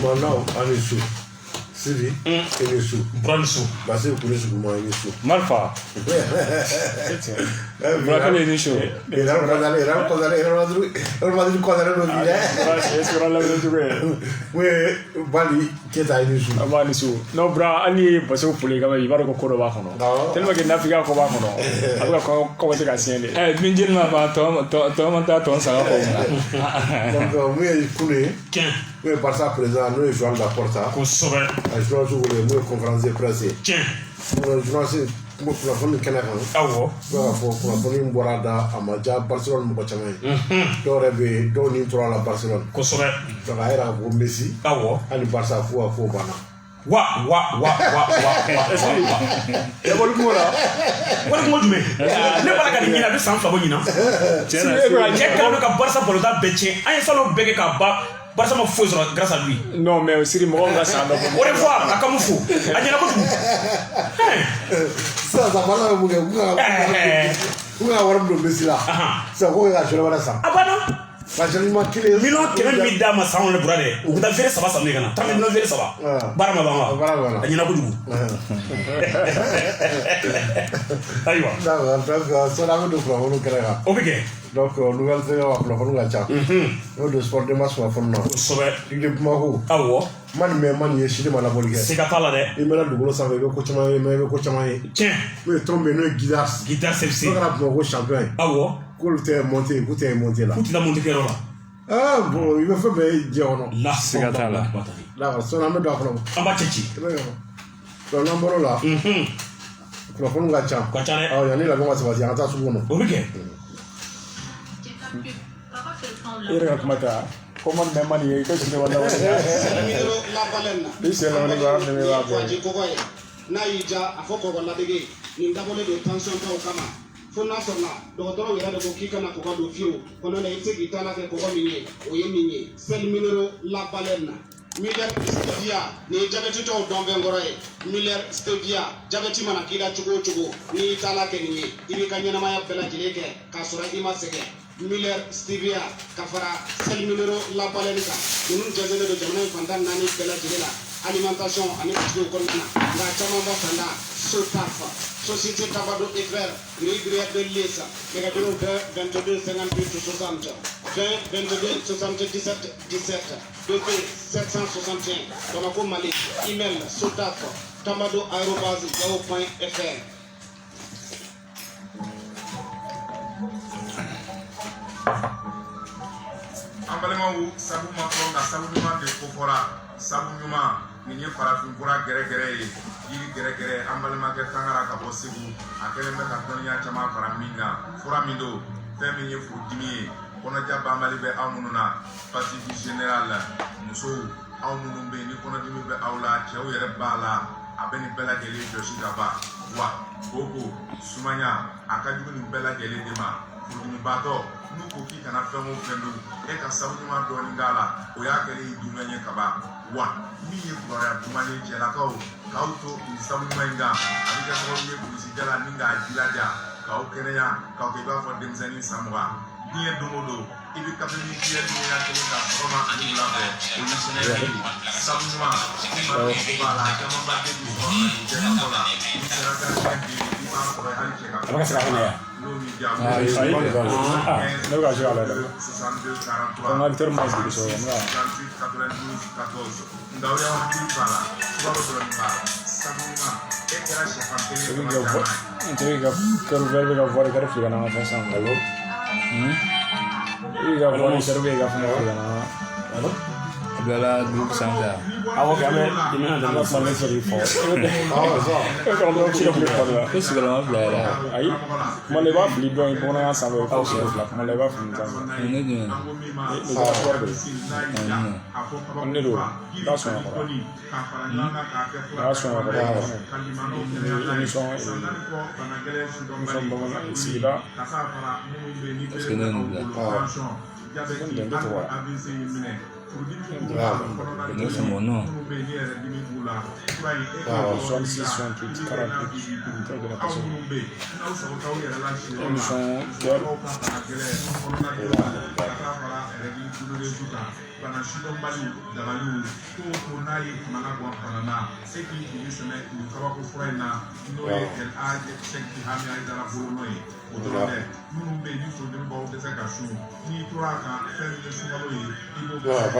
Maintenant, on est sous. Siri, il est sous. Bransu. Parce que pour les sous, moi, il est sous. Malfa. Braquele ni show. Era we Bali keta ini sous. Abani su. No bra ani baso pule kama ibaro ko ko ba kono. Tellement que n'Afrique ko ba kono. Abuka ko se ka siende. Minjil ma ba to monta to sa ko. Donc moi kule. Tiens. Oui, par ça présent, nous jouons la porte. Ko sobe. Je dois jouer le conférence de presse. Tiens. Je dois c'est pour la fin de Canada. Awo. Pour la fin de Borada, Amaja, Barcelone, Mokachame. Dorebe, Doni, Tora, la Barcelone. Ko sobe. Donc, à era pour Messi. Awo. Ali Barça, Foua, Bana. Wa. E bol ko la. Wala mo dume. Ne bala ka ni na be san fa bo nyina. Tiens. Ka no ka Barça bolo da beche. Ay solo bege ka ba Barça ma fou grâce à lui. Non mais Siri mo nga sa do. Ore fois akamu fou. Ajena ko tu. Ça va là vous vous avoir de Messi là. Ça va que je le ça. Abana. Parce que moi qui les Milo kelen mi da ma san le brade. U da fere saba samne kana. 30 millions fere saba. Barama banga. Voilà. Ajena ko dugu. Aywa. Donc ça là nous prenons nous créera. Obike. Donc nouvelle série on va prendre la chat. Nous de sport de match on va faire. Sobe. Il est mako. Awo. Man yeshide mala bolike. C'est katala de. Il me l'a doublé ça veut ko chama me ko chama. Tiens. Mais tombe no guitare. Guitare CFC. On va prendre champion. Awo. Cool t'es monté là. Kuti da monte kero la. Ah bon, il me fait me dire non. La C'est katala. Là, ça on a mis d'accord. Amba chechi. Donc number là. Pour prendre la chat. Kwa chane. Ah, yani la bonga ça va dire ata subono. Obike. Ira kumata. Comment même mani ko se wala wala. Bisi la wala ba ne ba ba. Na ija afoko wala dege. Ni ndabole de tension ta okama. Fona sona dɔgɔtɔrɔw yɛrɛ de ko k'i kana kɔgɔ don fiyewu kɔnɔ na i bɛ se k'i ta na kɛ kɔgɔ min ye o ye nin ye sel minero la baleine Miller stevia ni jabɛti tɔw dɔn fɛn kɔrɔ ye Miller stevia jabɛti mana k'i la cogo o cogo n'i y'i ta la kɛ nin ye i b'i ka ɲɛnamaya bɛɛ lajɛlen kɛ k'a sɔrɔ i ma sɛgɛn Miller stevia ka fara sel minero la baleine kan ninnu jɛnsɛnlen don jamana in fantan naani bɛɛ lajɛlen la alimentation ani butigiw kɔnɔna na nka caman b'a fanda Sotaf Société Tabado et Vert, Grigrière de Lissa, Mégadoro 22 58 60, 20 22 77 17, BP 761, Bamako Mali, email Sotaf, tabado@yahoo.fr. An balimaw sabu ma fɔ nka sabu ɲuman de kofɔra sabu ɲuman nin ye farafin fura gɛrɛgɛrɛ ye yiri gɛrɛgɛrɛ an balimakɛ Tangara ka bɔ Segu a kɛlen bɛ ka dɔnniya caman fara min kan fura min don fɛn min ye furudimi ye kɔnɔja banbali bɛ aw minnu na fatigue générale musow aw minnu bɛ yen ni kɔnɔdimi bɛ aw la cɛw yɛrɛ b'a la a bɛ nin bɛɛ lajɛlen jɔsi ka ban wa koko sumaya a ka jugu nin bɛɛ lajɛlen de ma furudimibaatɔ n'u ko k'i kana fɛn o fɛn don e ka sabu ɲuman dɔɔni k'a la o y'a kɛlen ye dumuni ye kaban wa min ye kibaruya duman ye cɛlakaw k'aw to nin sabu ɲuman in kan a bɛ kɛ sababu ye kulusijala ni k'a jilaja k'aw kɛnɛya k'aw kɛ i b'a fɔ denmisɛnnin san mugan diɲɛ don o don i bɛ kafe ni fiyɛ ɲɛya kelen ka sɔgɔma ani wula fɛ o ye sɛnɛkɛli sabu ɲuman i ma ko b'a la caman b'a kɛ du kɔnɔ ani jɛnɛkɔ la i sera ka fɛn di i b'a sɔrɔ hali cɛ ka Apa kasih kena ya? Ne ka jira la dɛ. Kan ka ter mas di so na. Jadi ka kerja ka voar ka fica na mata sang galo. Iya ka voar serve ka fana fica na. Alo? Bela grup sangka. Awak kami di mana dalam Sama seri fo. Ah, ça. Kalau mau kita beli pada. Qu'est-ce que l'on va là? Ayi. Mo le ba bli do ko na sa lo ko so la. Mo le ba fun ta. On est bien. On ne do. Da so na ko. Da so na ko. Ni so ba na sida. Parce que nous nous sommes non. 66, 68, 48, de la personne. Ils sont quels? bana sidɔnbaliw dabaliw ko n'a ye kumana bɔ fana na se k'i jigi sɛmɛ nin kabako fura in na n'o ye sɛki hami ayidara bolo n'o ye o dɔrɔn tɛ minnu bɛ yen ni furudimibaw bɛ se ka sun n'i tora a kan fɛn min ye sunkalo ye i b'o kɛ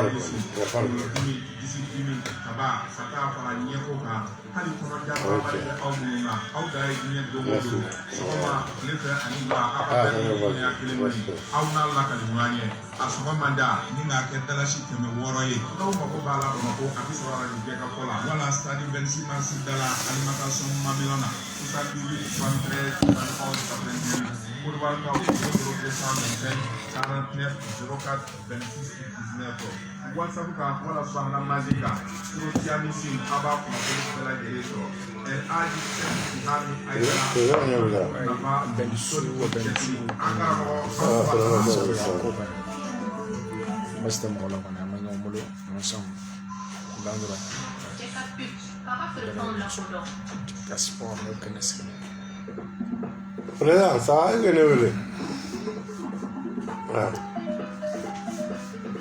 dimi disi dimi kaba sata fara ɲɛko kan hali kɔnɔja bali bɛ aw minnu na aw da ye diɲɛ don o don sɔgɔma tile fɛ ani wula aw ka bɛn ni kɔnɔya kelen wali aw n'a lakali ɲɔgɔn ye a sɔgɔ man da ni k'a kɛ dalasi 600 ye n'aw mago b'a la Bamakɔ a bɛ sɔrɔ arajo bɛɛ ka fɔ la wala stade 26 mars da la alimentation mamilon na 78 73 91 Boulevard Kao 0225 49 04 26 19 WhatsApp kan wala Sohana Mazika sur Tiamisi aba kuma ko bela jere so aji hami ayla nafa ben suru ko ben angara ko Basta mo lang kana may ngumulo ng sang langura. Gaspar no kanes. Preda, sa que ne wele.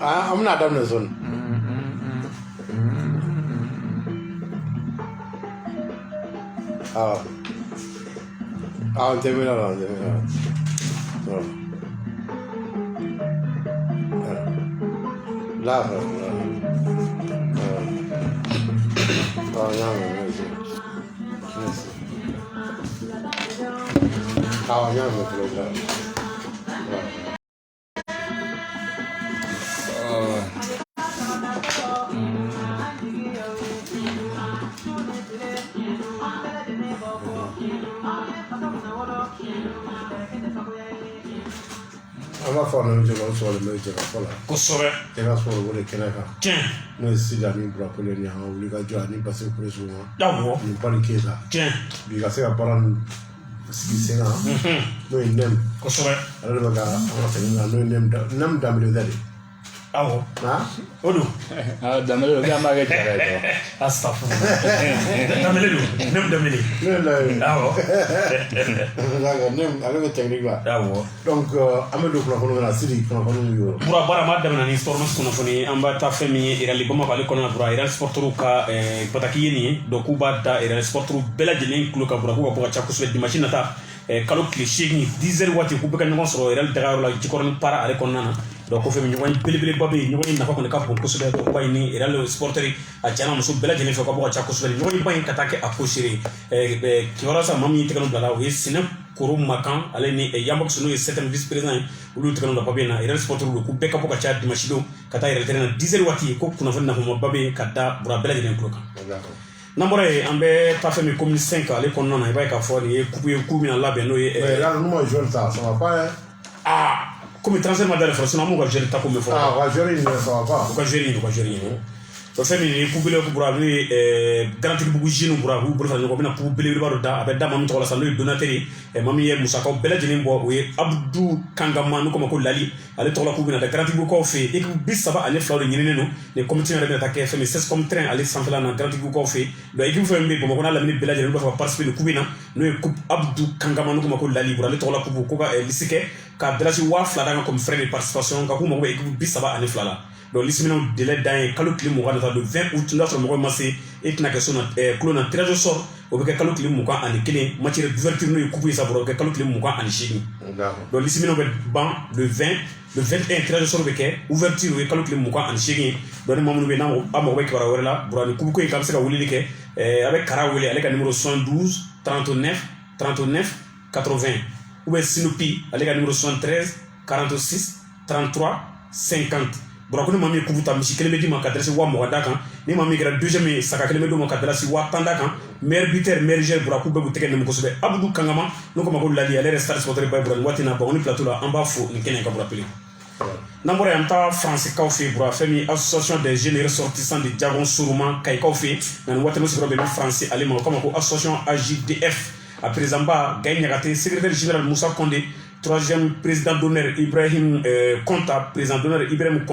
I'm not done this one. Terminal. Lava. An b'a fɔ a n'o jɛgɛ sɔrɔ n'o jɛgɛ fɔlɔ kosɛbɛ jɛgɛ sɔrɔ o de kɛnɛ kan tiɲɛ n'o ye Sida ni Burakole ni an ka wuli ka jɔ ani Basi Kuresi ma awɔ ni Bali Keyita tiɲɛ bi ka se ka baara nin sigi sen kan n'o ye NEM kosɛbɛ ale de bɛ ka an ka segin kan n'o ye NEM Danbele tɛ de awɔ o don Damele bi an b'a kɛ jara ye astafu Danbele don NEM Danbele ne ye layi awɔ NEM ale bɛ technique la awɔ donc an bɛ don kunnafoni na Sidi kunnafoni y'o Bura baara ma daminɛ ni Stormas kunnafoni an b'a ta fɛn min ye Irali Bamakɔ ale kɔnɔna Bura Irali sporteurs ka bataki ye nin ye donc k'u b'a da Irali sporteurs bɛɛ lajɛlen tulo ka Bura k'u ka bɔ ka ca kosɛbɛ dimanche nata kalo tile 8 10 heures waati k'u bɛ ka ɲɔgɔn sɔrɔ Irali dagayɔrɔ la Jikɔrɔni para ale kɔnɔna na donc kɔfɛ ɲɔgɔn belebeleba bɛ yen ɲɔgɔn ye nafa kɔni ka bon kosɛbɛ donc ba ni Irali sporteurs a cɛna muso bɛɛ lajɛlen fɛ ka bɔ ka ca kosɛbɛ ɲɔgɔn ba in ka taa kɛ a ko seere kibaruya sa maa min ye tɛgɛ bila la o ye Sinɛ Koro Makan ale ni Yambox n'o ye 7e vice président ye olu tɛgɛ bila papier na Irali sporteurs don k'u bɛɛ ka bɔ ka ca dimanche don ka taa Irali terrain na 10 heures waati ko kunnafoni nafama bɛ ka da Bura bɛɛ lajɛlen tulo kan n'an bɔra yen an bɛ taa fɛn min commune 5 ale kɔnɔna na i b'a ye k'a fɔ nin ye coupe ye coup min na labɛn n'o ye nous ma joué ça va pas comme transfert ma dale fɔlɔ sinon an m'u ka joueur ta ko min fɔ on va jouer ça va pas u ka joueur ɲini o fɛn min ye coupe belebele Bura n'o ye Garantigibugu Jeunes Bura k'u bolo fara ɲɔgɔn bɛna coupe belebeleba dɔ da a bɛ da maa min tɔgɔ la sa n'o ye donateur ye maa min ye musakaw bɛɛ lajɛlen bɔ o ye Abdou Kangama n'u ko ma ko Lali ale tɔgɔ la k'u bɛna da Garantigibugukaw fɛ yen équipe 32 de ɲininen don nin compétition yɛrɛ bɛna taa kɛ fɛn min 16 comme train ale sanfɛla na Garantigibugukaw fɛ yen donc équipe fɛn min bɛ yen Bamakɔ n'a lamini bɛɛ lajɛlen b'a fɛ ka participer nin coupe in na n'o ye coupe Abdou Kangama n'u ko ma ko Lali Bura ale tɔgɔ la coupe ko ka liste kɛ ka dalasi 2000 d'a kan comme frais de participation ka k'u mago bɛ équipe 32 la donc lisiminaw délai dan ye kalo tile 20 nata don 20 août n'a sɔrɔ mɔgɔ ma se e tɛna kɛ so na kulo na tirage au sort o bɛ kɛ kalo tile 21 match d'ouverture n'o ye coupe ye sa Bura o bɛ kɛ kalo tile 28 donc lisiminaw bɛ ban le 21 tirage au sort bɛ kɛ ouverture o ye kalo tile 28 donc ni maa minnu bɛ yen n'a mago bɛ kibaruya wɛrɛ la Bura ni coupe ko in k'a bɛ se ka weleli kɛ a bɛ Kara wele ale ka numéro 72 39 39 80 ou bien Sinopi ale ka numéro 73 46 33 50 Bura ko ni maa min ye coupe ta misi kelen bɛ d'i ma ka dalasi 20 d'a kan ni maa min kɛra deuxième ye saga kelen bɛ d'o ma ka dalasi 10 d'a kan meilleur buteur meilleur joueur Bura k'u bɛɛ b'u tɛgɛ nɛmɛ kosɛbɛ Abdou Kangama n'o ko ma ko Lali ale yɛrɛ stade sportif ba ye Bura nin waati in na Bamako ni plateau la an b'a fo nin kɛnɛ ka Bura pele n'an bɔra yen an bɛ taa Faransi kaw fɛ yen Bura fɛn min association des jeunes ressortissants de Diagon Soroma Kayikaw fɛ yen nka nin waati n'o sigiyɔrɔ bɛnnen Faransi ale ma o kama ko association AJDF a président ba Gaye Ɲagate secrétaire général Moussa Condé 3e président d'honneur Ibrahim Konta président d'honneur Ibrahim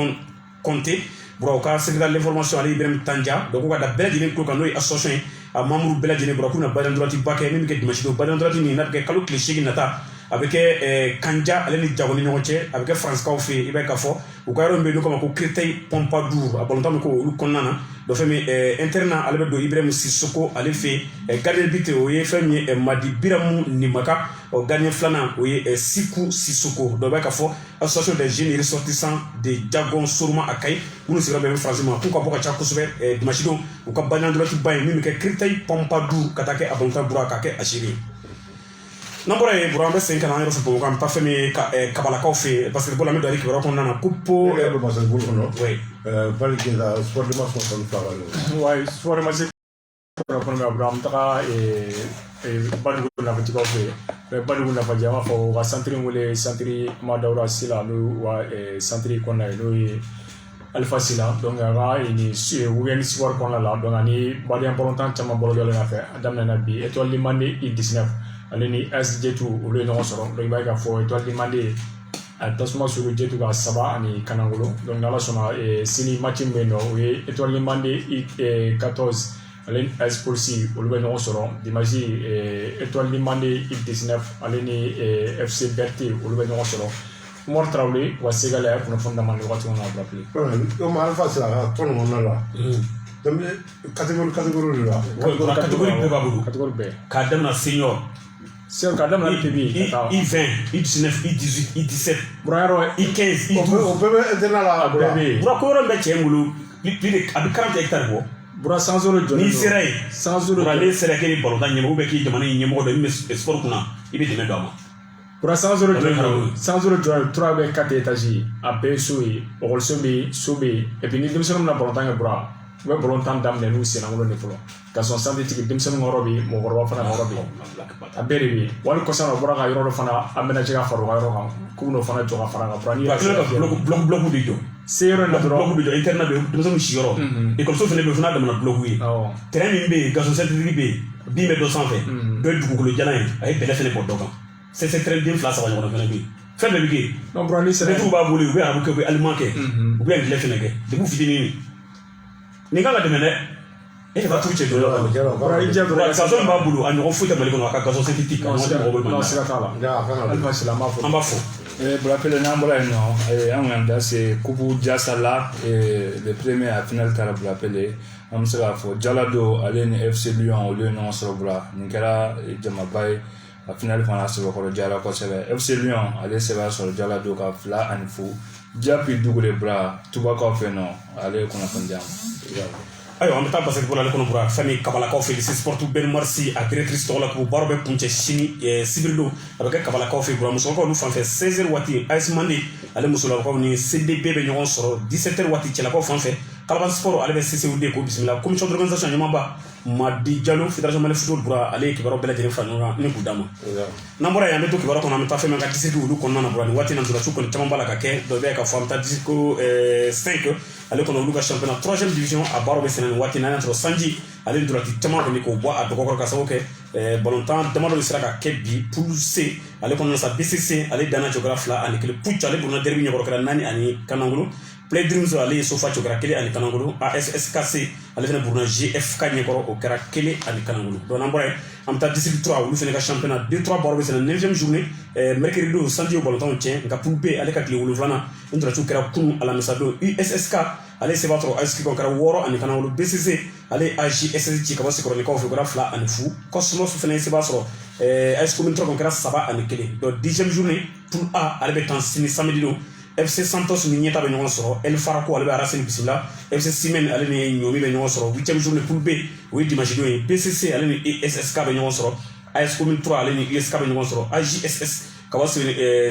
Conté Bura u ka secrétaire de l'information ale Ibrahim Tanja donc u ka da bɛɛ lajɛlen tulo kan n'o ye association ye a membre bɛɛ lajɛlen Bura k'u na Badjan Droite ba kɛ min bɛ kɛ dimanche don Badjan Droite nin n'a bɛ kɛ kalo tile 8 nata a bɛ kɛ Kanja ale ni Jago ni ɲɔgɔn cɛ a bɛ kɛ faranskaw fɛ yen i b'a ye k'a fɔ u ka yɔrɔ min bɛ yen n'u k'a ma ko Créteil Pompadour a balontan bɛ k'o olu kɔnɔna na dɔ fɛn min interne na ale bɛ don Ibrahim Sissoko ale fɛ yen gardien but o ye fɛn min ye Madi Biramu Nimaka gardien filanan o ye Siku Sissoko dɔ b'a k'a fɔ association des jeunes ressortissants de Jagon Soroma a Kayi minnu sigiyɔrɔ bɛn faransi ma k'u ka bɔ ka ca kosɛbɛ dimanche don u ka baɲandolati ba ye min bɛ kɛ Créteil Pompadour ka taa kɛ a balontan bura k'a kɛ a seere n'an bɔra yen bura an bɛ segin ka na an yɛrɛ fɛ Bamakɔ an bɛ taa fɛn min ye kabalakaw fɛ yen basketball an bɛ don ale kibaruya kɔnɔna na ko po basketball kɔnɔ bali kɛta sport de marche kɔni fila ouais sport de marche kɔnɔ bura an bɛ taga Badugu nafatigiw fɛ yen Badugu nafaji an b'a fɔ u ka centre wele centre Madawura Sila n'o wa centre kɔnɔna ye n'o ye Alpha Sila donc a ka ni weekend sport kɔnɔna la donc ani Badien Balontan caman bolo dɔlen nɔfɛ a daminɛna bi Étoile du Mande I19 ale ni SJ2 olu ye ɲɔgɔn sɔrɔ donc i b'a ye k'a fɔ Étoile du Mande a tasuma suru J2 ka 3 ani Kanangolo donc n'ala sɔnna sini match min bɛ yen nɔ o ye Étoile du Mande I14 ale ni AS Polisi olu bɛ ɲɔgɔn sɔrɔ dimanche Étoile du Mande I19 ale ni FC Berté olu bɛ ɲɔgɔn sɔrɔ Umar Traoré wa Segal ya kunnafoni dama ni waati kɔnɔ a bila pile o ma Alpha Sila ka tɔn kɔnɔna la donc catégorie de la catégorie bɛɛ b'a bolo catégorie bɛɛ k'a daminɛ senior c'est ka daminɛ PB I20 I19 I18 I17 burayɔrɔ I15 o bɛɛ bɛ internat la bura ko yɔrɔ bɛ cɛ bolo plus de a bɛ 40 hectares bɔ bura sanzoro jɔlen n'i sera yen sanzoro bura ne sera k'e balontan ɲɛmɔgɔ ou bien k'i jamana in ɲɛmɔgɔ dɔ min bɛ sport kunna i bɛ dɛmɛ don a ma bura sanzoro jɔlen 3 bɛ 4 étages a bɛɛ ye so ye ɔkɔliso bɛ yen so bɛ yen et puis ni denmisɛnninw bɛna balontan kɛ bura u bɛ balontan daminɛ n'u sennankolo de fɔlɔ ka sɔn santetigi denmisɛnninw ka yɔrɔ bɛ yen mɔgɔkɔrɔba fana ka yɔrɔ bɛ yen a bɛɛ de bɛ yen wali kɔsan na u bɔra ka yɔrɔ dɔ fana aménager ka fara u ka yɔrɔ kan k'u bɛn'o fana jɔ ka fara kan bura n'i y'a ka bloc de jɔ se yɔrɔ in na dɔrɔn bloc de jɔ internat bɛ denmisɛnninw si yɔrɔ école fana bɛ yen o fana damana bloc ye terrain min bɛ yen gazon synthétique bɛ yen bin bɛ dɔ sanfɛ dɔ ye dugukolo jalan ye a ye bɛlɛ fana bɔ dɔ kan c'est terrain den 2 3 ɲɔgɔn fana bɛ yen fɛn bɛɛ bɛ kɛ yen non bura ni sera bɛtigiw b'a bolo u bɛ arabu kɛ u bɛ allemand kɛ u bɛ anglais fana kɛ depuis fitinin nin kan ka dɛmɛ dɛ e de b'a t'u cɛ dɔ la gazon b'a bolo a ɲɔgɔn foyi tɛ Mali kɔnɔ a ka gazon synthétique a ɲɔgɔn tɛ mɔgɔ bolo Mali la sira t'a la Alpha Sila an b'a fɔ Bulapele n'an bɔra yen nɔ an kɔni da se kupu jasa la le premier a final taara Bulapele an bɛ se k'a fɔ Jalado ale ni FC Lyon olu ye ɲɔgɔn sɔrɔ Bula nin kɛra jamaba ye a final fana sɛbɛkɔrɔ jara kosɛbɛ FC Lyon ale sɛbɛn sɔrɔ Jalado ka 2-0 Japi Dugule Bula Tubakaw fɛ yen nɔ ale ye kunnafoni di an ma. ayiwa an bɛ taa basketball ale kɔnɔ bura fɛn min kabalakaw fɛ lycée sportif Ben Marsi a directrice tɔgɔ la k'u baaraw bɛ kuncɛ sini sibiri don a bɛ kɛ kabalakaw fɛ bura musolakaw olu fan fɛ 16h waati AS Mande ale musolakaw ni CDB bɛ ɲɔgɔn sɔrɔ 17h waati cɛlakaw fan fɛ Kalaban Sport ale bɛ CCOD k'o bisimila commission d'organisation ɲɛmaaba Madi Diallo fédération Mali football bura ale ye kibaruyaw bɛɛ lajɛlen fara ɲɔgɔn kan ni k'u d'a ma n'an bɔra yen an bɛ to kibaruya kɔnɔ an bɛ taa fɛn min ka district olu kɔnɔna na bura nin waati in na ntolaci kɔni caman b'a la ka kɛ dɔ bɛ yen k'a fɔ an bɛ taa district 5 ale kɔnɔ olu ka championnat 3e division a baaraw bɛ senna nin waati in na an y'a sɔrɔ sanji ale ni ntolaci caman kɔni k'o bɔ a dɔgɔkɔrɔ ka sababu kɛ balontan damadɔ de sera ka kɛ bi poule C ale kɔnɔna sa BCC ale danna cɛkɔrɔ 2-1 Puc ale buruna derby ɲɛkɔrɔ kɛra 4 ani Kanangolo Play Dreams ale ye Sofa cɛkɔrɔ 1 ani Kanangolo ASSKC ale fana buruna GFK ɲɛkɔrɔ o kɛra 1 ani Kanangolo donc n'an bɔra yen an bɛ taa district 3 olu fana ka championnat 2-3 baaraw bɛ senna 9e journée mercredi don sanji ye balontanw tiɲɛ nka poule B ale ka tile 7nan ntolaciw kɛra kunu alamisa don USSK ale se b'a sɔrɔ AS Kikɔ kɛra 6 ani Kanangolo BCC ale AJSS ci ka bɔ Sekɔrɔnikaw fɛ o kɛra 2-0 Cosmos fana se b'a sɔrɔ AS Commune Tɔgɔ kɛra 7 ani 1 donc 10e journée poule A ale bɛ tan sini samedi don FC Santos ni ɲɛta bɛ ɲɔgɔn sɔrɔ El Farako ale bɛ Araseni bisimila FC Simen ale ni Ɲomi bɛ ɲɔgɔn sɔrɔ 8e journée poule B o ye dimanche don ye BCC ale ni ESSK bɛ ɲɔgɔn sɔrɔ AS Commune 3 ale ni USK bɛ ɲɔgɔn sɔrɔ AJSS ka bɔ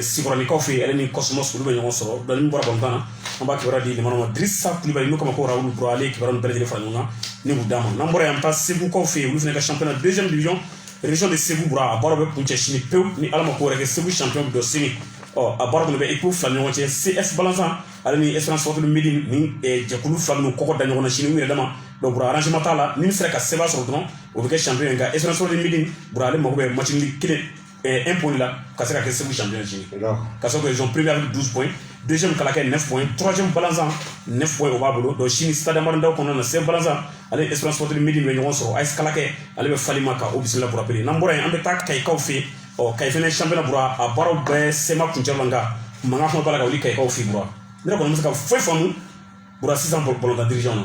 Sikɔrɔnikaw fɛ ale ni Cosmos olu bɛ ɲɔgɔn sɔrɔ donc ni bɔra balontan na an b'a kibaruya di limanaw ma Drissa Kulibali n'o kama ko Raoul Bro ale ye kibaruya ninnu bɛɛ lajɛlen fara ɲɔgɔn kan ni k'u d'a ma n'an bɔra yan an bɛ taa Segukaw fɛ olu fana ka championnat 2e division région de Segu bura a baaraw bɛ kuncɛ sini pewu ni Ala ma ko wɛrɛ kɛ Segu champion bɛ don sini a baara kɔni bɛ équipe 2 ni ɲɔgɔn cɛ CS Balanzan ale ni Espérance Sportive Médine ni jɛkulu 2 ninnu kɔkɔ da ɲɔgɔn na sini u yɛrɛ dama donc bura arrangement t'a la ni min sera ka sɛbɛn sɔrɔ dɔrɔn o bɛ kɛ champion ye nka Espérance Sportive Médine bura ale mago bɛ match ni 1 point la ka se ka kɛ Segu champion sini ka sɔrɔ que ils ont premier avec 12 points deuxième Kalakɛ 9 points troisième Balanzan 9 points o b'a bolo donc sini stade Amarindaw kɔnɔna na CS Balanzan ale Espérance Sportive Médine bɛ ɲɔgɔn sɔrɔ AS Kalakɛ ale bɛ Falima ka o bisimila bura pele n'an bɔra yen an bɛ taa Kayikaw fɛ kay fɛnɛ championnat bura a baaraw bɛɛ sema kuncɛ man ka mankan fana b'a la ka wuli kayikaw fɛ bura ne kɔni bɛ se ka foyi faamu bura sisan balontan dirigeant na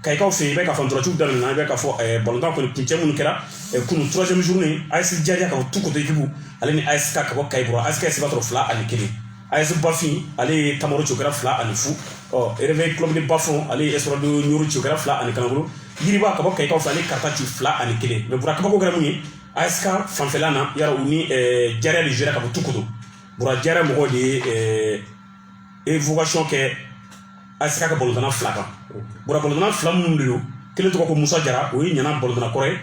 kayikaw fɛ i bɛ ka fantorociw daminɛna i bɛ ka fɔ balontan kɔni kuncɛ minnu kɛra kunu 3e journée AS Diaria ka tout côté équipe ale ni ASK ka bɔ kayi bura ASK b'a sɔrɔ 2-1 AS Bafin ale ye Tamaro Cokera 2-0 Réveil Club de Bafon ale ye Espoir de Nioro Cokera 2-1 Yiriba ka bɔ kayikaw fɛ ale ye Karta ci 2-1 mais bura kabako kɛra mun ye ASK fanfɛla na yara u ni Diaria de jouer ka bɔ tout côté bura Diaria mɔgɔw de ye évocation kɛ ASK ka balontan 2 kan bura balontan 2 minnu de don kelen tɔgɔ ko Musa Jara o ye ɲana balontan kɔrɔ ye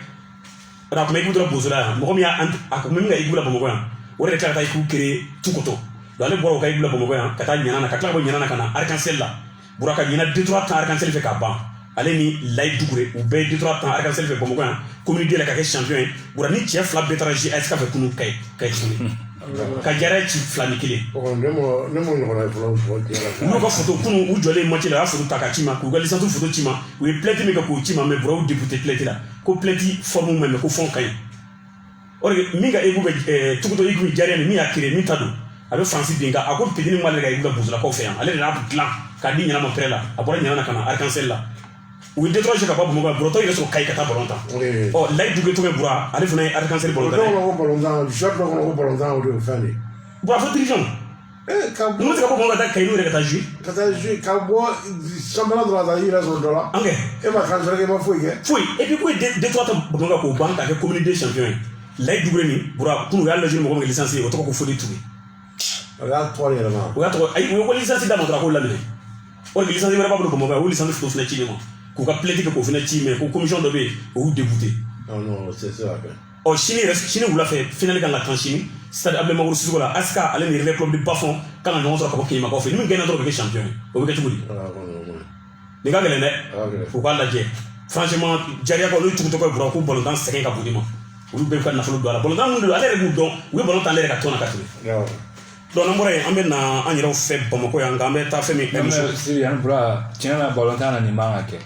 a kun bɛ équipe dɔ bozola yan mɔgɔ min y'a a kun bɛ min ka équipe la Bamakɔ yan o de tila ka taa équipe créer tout côté donc ale bɔra o ka équipe la Bamakɔ yan ka taa ɲana na ka tila ka bɔ ɲana na ka na Arc-en-Ciel la bura ka ɲana 2-3 temps Arc-en-Ciel fɛ k'a ban ale ni Layi Dugure u bɛɛ 2-3 temps Arc-en-Ciel fɛ Bamakɔ yan commune D la ka kɛ champion ye bura ni cɛ 2 bɛɛ taara jouer ASK fɛ kunu kayi tuguni ka Diaria ci 2-1 n'u ka photo kunu u jɔlen match la u y'a photo ta ka ci ma k'u ka licence photo ci ma u ye plainte min kɛ k'o ci ma mais bura u député plainte la ko plainte forme man mais ko fond kayi or min ka équipe bɛ Tukuto équipe Diaria ni min y'a créé min ta don a bɛ Faransi bin kan a ko Pédini m'ale ka équipe la Bozolakaw fɛ yan ale de y'a dilan k'a di ɲana ma prêt la a bɔra ɲana na ka na Arc-en-Ciel la u ye 2-3 jours ka bɔ Bamakɔ bura tɔ yɛrɛ sɔrɔ kayi ka taa balon tan Layi Dugue tɔgɔ ye bura ale fana ye Arc-en-Ciel balon tan bura fo dirigeant n'u tɛ ka bɔ Bamakɔ ka taa kayi n'u yɛrɛ ka taa jouer ka bɔ championnat dɔ la ka i yɛrɛ sɔrɔ dɔ la e ma transfert kɛ i ma foyi kɛ foyi et puis ko ye 2-3 temps Bamakɔ k'o ban k'a kɛ commune D champion ye Layi Dugure ni bura kunu u y'a lajɛ mɔgɔ min kɛ licence ye o tɔgɔ ko Fode Touré o y'a tɔgɔ yɛlɛma o y'a tɔgɔ ayi u ye ko licence d'a ma dɔrɔn k'o laminɛ o de licence wɛrɛ b'a bolo Bamakɔ o licence fana fɛnɛ ci ne ma k'u ka plainte kɛ k'o fɛnɛ ci mais ko commission dɔ bɛ yen o y'u dégoûté sini wula fɛ finale kan ka kan sini stade Abdulaye Sissoko la ASK ale ni Réveil Club de Bafon kan ka ɲɔgɔn sɔrɔ ka bɔ Keyimakaw fɛ ni min gagné dɔrɔn o bɛ kɛ champion ye o bɛ kɛ cogo di nin ka gɛlɛn dɛ u k'a lajɛ franchement Diaria kaw n'o tugutɔ ye bura ko balontan sɛgɛn ka bon i ma olu bɛɛ ka nafolo don a la balontan minnu don ale yɛrɛ b'u dɔn u ye balontan ale yɛrɛ ka tɔn na ka tɛmɛ donc n'an bɔra yen an bɛ na an yɛrɛw fɛ Bamakɔ yan nka an bɛ taa fɛn min Siri yan bura tiɲɛ na balontan na nin man ka kɛ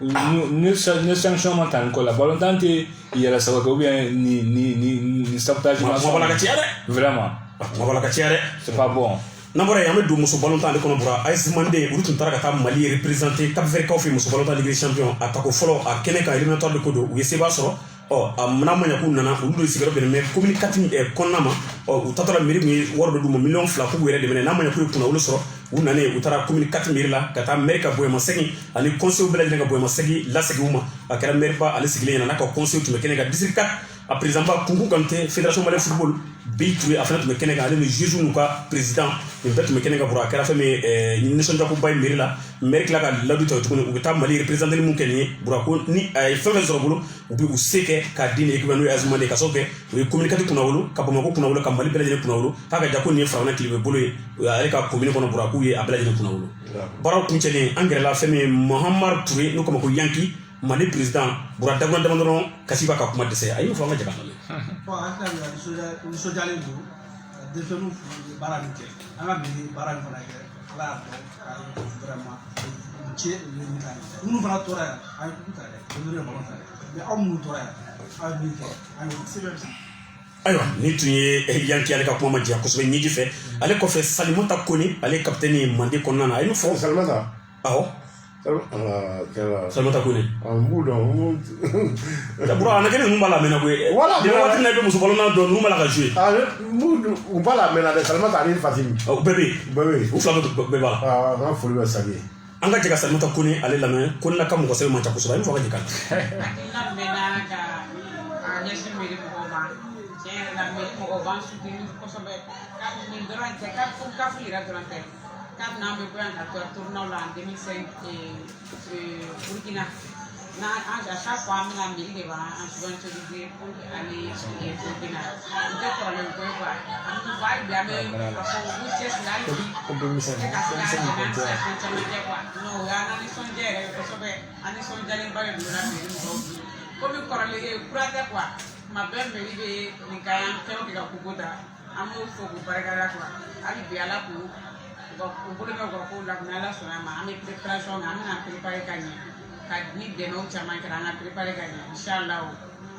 ni sanction ma ta nin ko la balontan tɛ yɛrɛ sago kɛ ou bien ni sabotage ma bala ka ciya dɛ vraiment ma bala ka ciya dɛ c'est pas bon n'an bɔra yen an bɛ don muso balontan ale kɔnɔ bura AS Mandé olu tun taara ka taa Mali représenter Cap Vert kaw fɛ muso balontan Ligue des champions a tako fɔlɔ a kɛnɛ kan éliminatoire de ko don u ye sebaa sɔrɔ a mana ma ɲɛ k'u nana olu de sigiyɔrɔ bɛnnen bɛ commune 4 kɔnɔna ma u tatɔla mairie kun ye wari dɔ d'u ma $2 k'u yɛrɛ dɛmɛ n'a ma ɲɛ k'u ye kunnawolo sɔrɔ u nanen u taara commune 4 mairie la ka taa maire ka boɲamasegin ani conseil bɛɛ lajɛlen ka boɲamasegin lasegin u ma a kɛra maire ba ale sigilen ɲɛna n'a ka conseil tun bɛ kɛnɛ kan district 4 a président ba Kunku Kante fédération malienne football Bi Touré a fana tun bɛ kɛnɛ kan ale ni juge n'u ka président nin bɛɛ tun bɛ kɛnɛ kan bɔra a kɛra fɛn min nisɔndiyakoba ye mairie la maire tila ka ladu ta tuguni u bɛ taa Mali représenter mun kɛ nin ye bɔra ko ni a ye fɛn fɛn sɔrɔ bolo u bɛ u se kɛ k'a di nin équipe n'o ye AS Mandé ka sababu kɛ u ye commune 4 kunnawolo ka Bamakɔ kunnawolo ka Mali bɛɛ lajɛlen kunnawolo k'a ka ja ko nin ye Farawuna Tilebin bolo ye ale ka commune kɔnɔ bɔra k'u ye a bɛɛ lajɛlen kunnawolo baaraw kuncɛlen an gɛrɛla fɛn min ye Mahamar Touré n'o kama ko Yanki Mali président bɔra dakunan dama dɔrɔn kasi b'a ka kuma dɛsɛ a ye min fɔ an ka jaka nalen nisɔndiyalen don denmisɛnninw baara nin kɛ an ka mairie baara nin fana kɛ ala y'a dɔn k'a ye vraiment cɛ u ye min k'a ye minnu fana tora yan an ye kuku ta dɛ olu ye ballon ta dɛ mais aw minnu tora yan aw ye min kɛ an ye sɛbɛn ayiwa ni tun ye Yanki ale ka kuma ma diya kosɛbɛ ɲɛji fɛ ale kɔfɛ Salimata Kone ale ye capitaine ye Mandé kɔnɔna na a ye min fɔ Salimata awɔ Salimata Kone b'u dɔn bura a na kɛ ni ninnu b'a la mɛnna koyi waati min na i bɛ muso balontan dɔn ninnu b'a la ka jouer u b'a la mɛnna dɛ Salimata ani Fatimi u bɛɛ bɛ yen u fila bɛɛ b'a la an ka foli bɛ Sagi ye an ka jɛ ka Salimata Kone ale lamɛn Kone la ka mɔgɔ sɛbɛn man ca kosɛbɛ a ye min fɔ a ka jɛ ka ɲɛsin mairie mɔgɔw ma tiɲɛ yɛrɛ la mairie mɔgɔw b'an soutenir kosɛbɛ nin dɔrɔn tɛ CAF yɛrɛ dɔrɔn tɛ CAF n'an bɛ bɔ yan ka taa tournoi la en 2005 Burkina à chaque fois an bɛna mairie de b'an subventionner pour aller Burkina o tɛ kɔrɔlen ko ye quoi an bɛ fɔ hali bi an bɛ a fɔ u b'u cɛsiri hali bi ka se ka dɛmɛ an tɛ se ka fɛn caman kɛ quoi non o y'an nisɔndiya yɛrɛ kosɛbɛ an nisɔndiyalenba de donna mairie mɔgɔw bolo komi kɔrɔlen kura tɛ quoi tuma bɛɛ mairie bɛ nin ka yan fɛnw kɛ ka koko ta an b'u fo k'u barikada quoi hali bi ala k'u bolo bɛ u ka kow la ni ala sɔnna ma an bɛ préparation kɛ an bɛna préparer ka ɲɛ ka ni dɛmɛw caman kɛra an ka préparer ka ɲɛ inchallah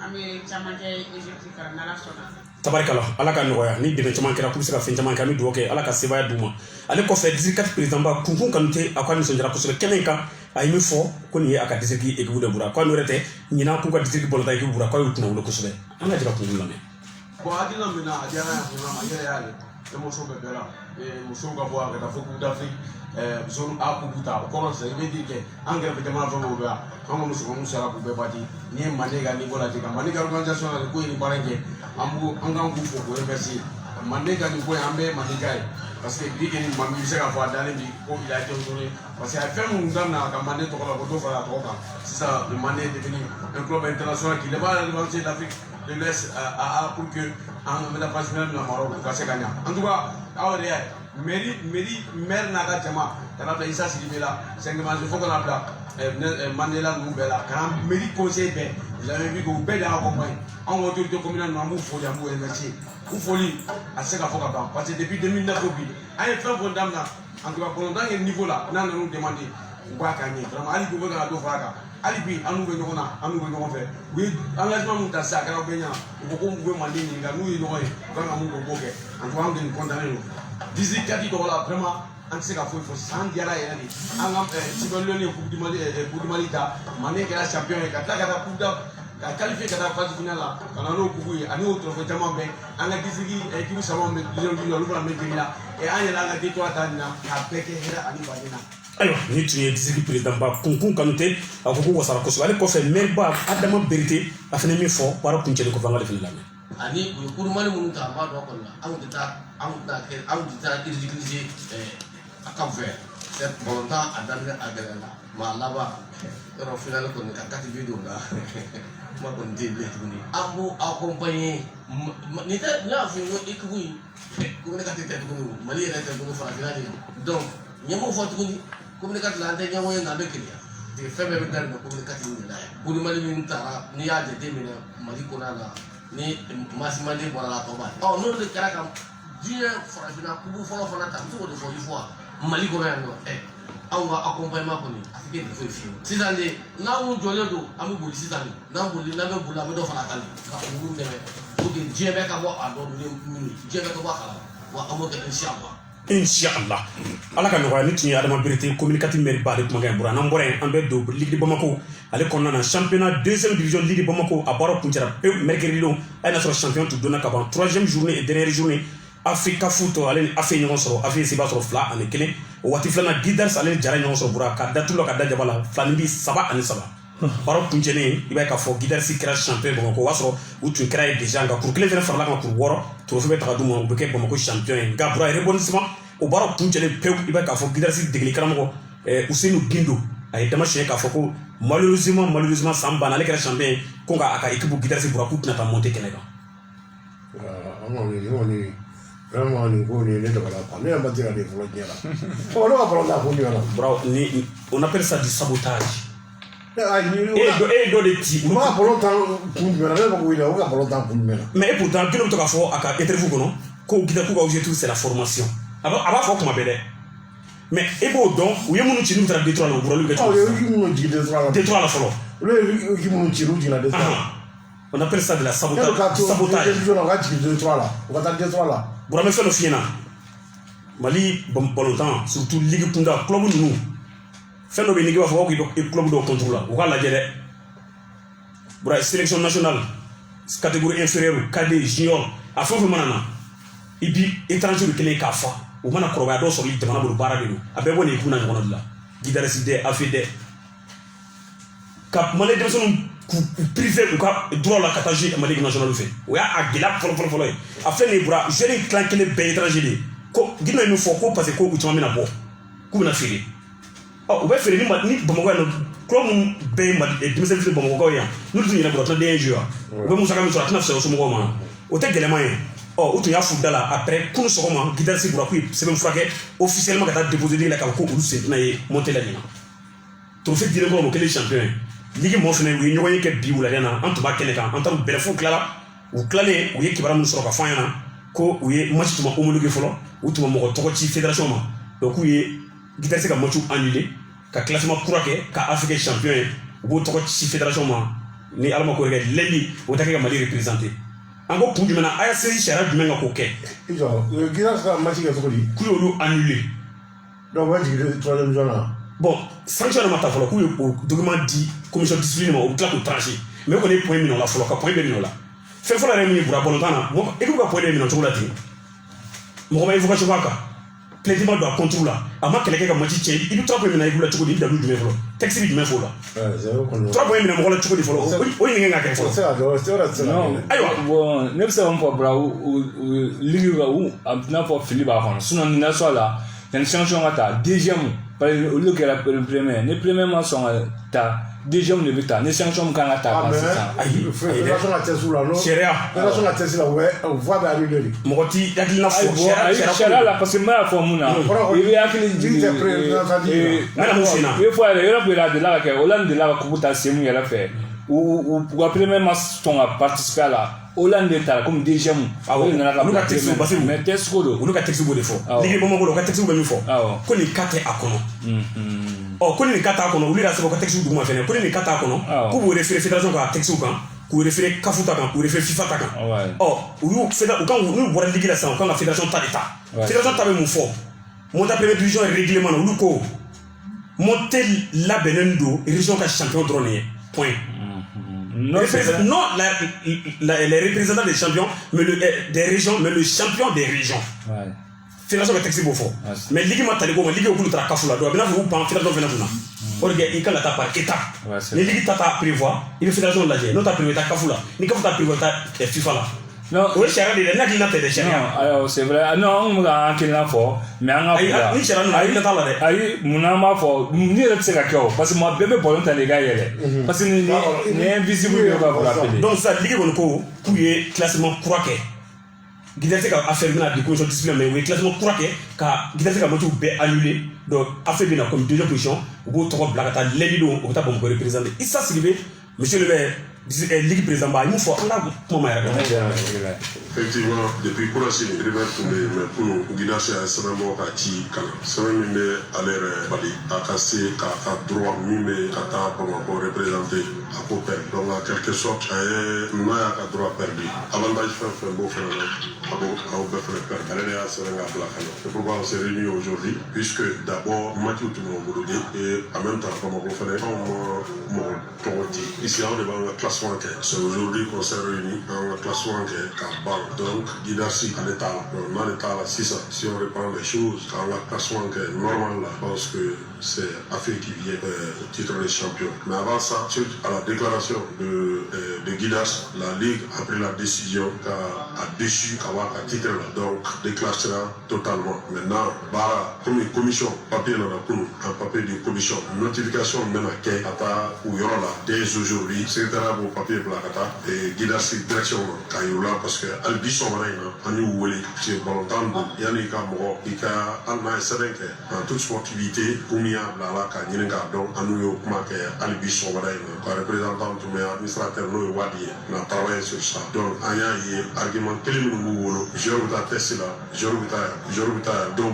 an bɛ caman kɛ Egypte fara n'ala sɔnna tabarikala ala ka nɔgɔya ni dɛmɛ caman kɛra k'u bɛ se ka fɛn caman kɛ an bɛ dugawu kɛ ala ka sebaya d'u ma ale kɔfɛ district 4 président ba kunkun kanute a ko a nisɔndiyara kosɛbɛ kɛnɛ in kan a ye min fɔ ko nin ye a ka district équipe de bura ko a n'o yɛrɛ tɛ ɲinan k'u ka district balontan équipe bura k'o y'u kunna wolo kosɛbɛ an ka jɛ ka kunkun lamɛn. bon hakilina min na a diyara n ye a yɛrɛ y'ale émotion bɛɛ bɛɛ la musow ka bɔ a ka taa fo coupe d'Afrique zone A coupe ta o kɔrɔ sisan i bɛ di kɛ an kɛrɛfɛ jamana fɛn o bɛ yan an ka musomaninw sera k'u bɛɛ bati ni ye Mande ka niveau lajɛ ka Mande ka organisation la ko ye nin baara in kɛ an kan k'u fo k'o remercier Mande ka nin ko in an bɛɛ ye Mande ka ye parce que bi kɔni maa min bɛ se k'a fɔ a dalen bi ko il a été honoré parce que a ye fɛn minnu daminɛ ka Mande tɔgɔ la ko dɔ fara a tɔgɔ kan sisan le Mande est devenu un club international qui va relancer l'Afrique de l'Est pour que an bɛ taa phase finale na Maroc u ka se ka ɲa en tout cas aw yɛrɛ y'a ye maire n'a ka jama ka na bila Issa Sidibé la Sɛnkɛmansi fo ka na bila Mandela ninnu bɛɛ la ka na mairie conseil bɛɛ vous avez vu que u bɛɛ de accompagne anw autorité communale ninnu an b'u foli an b'u remercier u foli a tɛ se ka fɔ ka ban parce que depuis 2009 bi an ye fɛn fɛn daminɛ en tout cas pendant que niveau la n'a nan'u demander u k'a k'a ɲɛ vraiment hali bi u bɛ ka dɔ fara a kan hali bi an n'u bɛ ɲɔgɔn na an n'u bɛ ɲɔgɔn fɛ u ye engagement min ta sisan a kɛra bɛɛ ɲɛna u ko k'u bɛ Mande ɲininka n'u ye ɲɔgɔn ye u kan ka mun k'o kɛ en tout cas an kɔni content don district 4 tɔgɔ la vraiment an tɛ se ka foyi fɔ san diyara yɛrɛ de an ka Super Lions ye coupe du Mali ta Mande kɛra champion ye ka tila ka taa coupe ka qualifier ka taa phase finale la ka na n'o coupe ye ani o trophée caman bɛɛ an ka district équipe saba bɛ division olu fana bɛ jigi la an yɛrɛ an ka détour ta nin na k'a bɛɛ kɛ hɛrɛ ani baden na. ayiwa ni tun ye district président ba kunkun kanute a ko k'u wasara kosɛbɛ ale kɔfɛ maire ba Adama Berete a fana min fɔ baara kuncɛli kɔfɛ an k'ale fana lamɛn. ani u ye kurumani minnu ta an b'a dɔn kɔni na anw tɛ taa ridiculiser a Cap Vert certes balontan a daminɛ a gɛlɛyara mais a laban yɔrɔ finale kɔni ka kati bi don la kuma kɔni tɛ yen bilen tuguni an b'u accompagner nin tɛ ne y'a fɔ n ko équipe in Communicati tɛ tuguni Mali yɛrɛ tɛ tuguni farafinna de don donc n ye mun fɔ tuguni Communicati la an tɛ ɲɛmɔgɔ ye nka an bɛ keleya fɛn bɛɛ bɛ daminɛ Communicati de la yan kurumani min taara n'i y'a jateminɛ Mali kɔnɔ la ni Mande bɔra la tɔ b'a ye n'o de kɛra ka diɲɛ farafinna kubu fɔlɔ fana ta n bɛ se k'o de fɔ i fɔ Mali kɔnɔ yan nɔ anw ka accompagnement kɔni a tɛ kɛ nin foyi fiyewu sisan de n'an kun jɔlen don an bɛ boli sisan de n'an bɛ boli an bɛ dɔ fara a kan de ka olu dɛmɛ pour que diɲɛ bɛɛ ka bɔ a dɔn minnu diɲɛ bɛɛ ka bɔ a kalama wa an b'o kɛ inshallah. Inshallah ala ka nɔgɔya ni tun ye Adama Berete Communicati maire ba ale kumakan bɔra n'an bɔra yen an bɛ don Ligue de Bamako ale kɔnɔna na championnat 2e division Ligue de Bamako a baara kuncɛra pewu mercredi don a ye n'a sɔrɔ champion tun donna ka ban 3e journée et dernière journée Africa Foot ale ni AFE ɲɔgɔn sɔrɔ AFE se b'a sɔrɔ 2-1 o waati filanan Guidars ale ni Jara ɲɔgɔn sɔrɔ bura ka da tulu la ka da jaba la 2-3 baara kuncɛlen i b'a ye k'a fɔ Guidars kɛra champion Bamako o b'a sɔrɔ u tun kɛra ye déjà nka kuru kelen fana farala kan kuru 6 trophée bɛ taga d'u ma u bɛ kɛ Bamako champion ye nka bura rebondissement o baara kuncɛlen pewu i b'a ye k'a fɔ Guidars degeli karamɔgɔ Ousseynou Guindo a ye dama siɲɛ k'a fɔ ko malheureusement san banna ale kɛra champion ye ko nka a ka équipe Guidars bura k'u tɛna taa monter kɛnɛ kan. an kɔni vraiment nin ko nin ne dabala quoi ne yɛrɛ ma se ka nin fɔlɔ diɲɛ la ne ka ballon t'a kun jumɛn na. Bravo ni on appelle ça du sabotage. e ye dɔ de ci. u b'a ballon tan kun jumɛn na ne b'a fɔ ko u ka ballon tan kun jumɛn na. mais et pourtant kelen bɛ to k'a fɔ a ka interview kɔnɔ ko Guidars k'u ka objectif c'est la formation a b'a fɔ kuma bɛɛ dɛ mais e b'o dɔn u ye minnu ci n'u taara D3 la u bɔra olu bɛ cogo di. u ye minnu jigin D3 la. D3 la fɔlɔ. olu ye minnu ci n'u jiginna D3 la. on appelle ça de la sabotage. u ka jigin D3 la u ka taa D3 la. Bura bɛ fɛn dɔ f'i ɲɛna Mali balontan surtout ligue kunda club ninnu fɛn dɔ bɛ yen n'i b'a fɔ k'i bɛ club dɔw contre la u k'a lajɛ dɛ Bura sélection nationale catégorie inférieure cadet junior a fɛn o fɛn mana na i bi étranger de kelen k'a fa u mana kɔrɔbaya dɔw sɔrɔ jamana bolo baara de don a bɛɛ bɔ nin kun na ɲɔgɔn de la Guidars dɛ AFE dɛ ka Mali denmisɛnninw k'u privé u ka droit la ka taa jouer Mali national fɛ o y'a gɛlɛya fɔlɔ ye a filɛ nin ye Bura jeune clan kelen bɛɛ ye étranger de ye ko Guinée ye min fɔ ko parce que ko u caman bɛna bɔ k'u bɛna feere u bɛ feere ni Bamakɔ yan nɔ club minnu bɛɛ ye denmisɛnnin fili Bamakɔkaw ye yan n'olu tun ɲinɛ Bura tɛna den jouer u bɛ musaka min sɔrɔ a tɛna fisaya o somɔgɔw ma o tɛ gɛlɛman ye u tun y'a f'u da la après kunu sɔgɔma Guidars Bura k'u ye sɛbɛn furakɛ officiellement ka taa déposer la k'a fɔ ko olu sen tɛna ye monter la ɲina trophée dilen kɔrɔ o kɛlen champion ye ligue mɔgɔ fana u ye ɲɔgɔn ye kɛ bi wulada na an tun b'a kɛnɛ kan an taara bɛlɛfo tilala u tilalen u ye kibaruya min sɔrɔ ka fɔ an ɲɛna ko u ye match tun ma homologué fɔlɔ u tun ma mɔgɔ tɔgɔ ci fédération ma donc u ye Guidars ka match annulé ka classement kura kɛ ka AFE kɛ champion ye u b'o tɔgɔ ci fédération ma ni ala ma ko kɛ lɛli o tɛ kɛ ka Mali représenter an ko kun jumɛn na ASC sariya jumɛn ka k'o kɛ. I jɔ Guinasse ka match kɛ cogo di. K'u y'olu annulé. donc o bɛ jigin 3e division na. bon sanction ma ta fɔlɔ k'u ye o document di commission discipline ma o bɛ tila k'o trancher mais o kɔni ye point minɛ o la fɔlɔ ka point bɛɛ minɛ o la fɛn fɔlɔ yɛrɛ min ye bura bɔlɔntan na équipe ka point bɛɛ minɛ o cogo la ten mɔgɔ ma évocation k'a kan plaidement don a contre la a ma kɛlɛ kɛ ka match cɛ i bɛ 3 points minɛ équipe la cogo di i bɛ dalu jumɛn fɔlɔ texte bɛ jumɛn fɔ o la 3 points minɛ mɔgɔ la cogo di fɔlɔ o ɲininka ka kɛ fɔlɔ. ayiwa bon ne bɛ se ka mun fɔ bura ligue ka u a bɛ n'a fɔ fili b'a kɔnɔ sinon nin na sɔn a la yanni sanction ka taa deuxième parce que olu kɛra premier ni premier ma sɔn ka taa deuxième de bɛ taa ni sanction kan ka taa kan sisan. ayi fédération ka test la no sariya fédération ka test la o voie bɛ annulé de. mɔgɔ ti hakilina fɔ sariya la parce que n b'a fɔ mun na i bɛ hakili jigin i bɛ fɔ yɛrɛ yɔrɔ bɛɛ la a delila ka kɛ o la nin delila ka kubu ta semu yɛrɛ fɛ u ka premier ma sɔn ka participer a la o la nin de taara comme deuxième o de nana ka olu ka texte parce que mais texte ko don olu ka texte b'o de fɔ ligue Bamako la u ka texte bɛ min fɔ ko nin cas tɛ a kɔnɔ ko nin cas t'a kɔnɔ olu yɛrɛ sɛbɛn u ka texte duguma fɛnɛ ko nin cas t'a kɔnɔ k'u b'o référé fédération ka texte kan k'u référé CAF ta kan k'u référé FIFA ta kan u y'u kan n'u bɔra ligue la sisan u kan ka fédération ta de ta fédération ta bɛ mun fɔ monter première division règlement na olu ko monter labɛnnen don région ka champion dɔrɔn de ye point. Non, les représentants des champions, mais des régions, mais le champion des régions. Fédération ka texte b'o fɔ mais ligue ma tali ko ma ligue k'olu taara CAF la don a bɛ n'a fɔ k'u pan fédération fɛnɛ kunna o de kɛ i kan ka taa par état ni ligue ta t'a prévoir i bɛ fédération lajɛ n'o t'a prévoir i taa CAF la ni CAF t'a prévoir i taa FIFA la. non o ye sariya de ye dɛ n'a hakilina tɛ dɛ sariya. c'est vrai non an bɛ ka hakilina fɔ mais an ka bila ni sariya nana hakilina t'a la dɛ. ayi munna an b'a fɔ ni yɛrɛ tɛ se ka kɛ o parce que maa bɛɛ bɛ bɔlɔn ta de ka yɛlɛ parce que ni invisible bɛ ka bɔra pele. donc sisan ligue kɔni ko k'u ye classement kura kɛ Guinasse ka affaire bɛna di commission discipline mais u ye classement kura kɛ ka Guinasse ka match bɛɛ annulé donc affaire bɛna comme deuxième position u b'o tɔgɔ bila ka taa lundi don u bɛ taa Bamakɔ représenter Issa Sidibé monsieur le maire ligue président ba ñu fɔ an ka kuma ma yɛrɛ. effectivement depuis Kourassi River Touré mais pour Guinasse a sɛbɛnbɔ ka ci kalan sɛbɛn min bɛ ale yɛrɛ bali a ka se k'a ka droit min bɛ ka taa Bamakɔ représenter a ko perdre donc en quelque sorte a ye n'a y'a ka droit perdu avantage fɛn fɛn b'o fɛnɛ la a b'o bɛɛ fɛnɛ perdre ale de y'a sɛbɛn k'a bila ka na c'est pourquoi on s'est réunis aujourd'hui puisque d'abord match tun b'o bolo de et en même temps Bamakɔ fɛnɛ anw ma mɔgɔ tɔgɔ di ici anw de b'an ka classement kɛ c'est aujourd'hui qu'on s'est réunis an ka classement kɛ k'a ban donc Guinasse ale t'a la donc n'ale t'a la sisan si on reprend les choses k'an ka classement kɛ normal la parce que c'est Afrique qui vient au titre de champion mais avant ça suite à la déclaration de Guinasse la ligue a pris la décision qu'a déçu qu'avoir un titre là donc déclassera totalement maintenant bara comme commission papier nana kunu un papier de commission notification mena kɛ ka taa u yɔrɔ la dès aujourd'hui secrétaire b'o papier bila ka taa Guinasse direction na k'a yir'u la parce que hali bi sɔgɔmada in na an y'u wele parce que balontan don yanni i ka mɔgɔ i ka hali n'a ye sɛbɛn kɛ en toute sportivité kun min y'a bila a la k'a ɲini k'a dɔn an n'u y'o kuma kɛ hali bi sɔgɔmada in na ka représentant tun bɛ administrateur n'o ye Wadi ye na travailler sur ça donc an y'a ye argument kelen minnu b'u bolo joueur bɛ taa test la joueur bɛ taa yan dɔw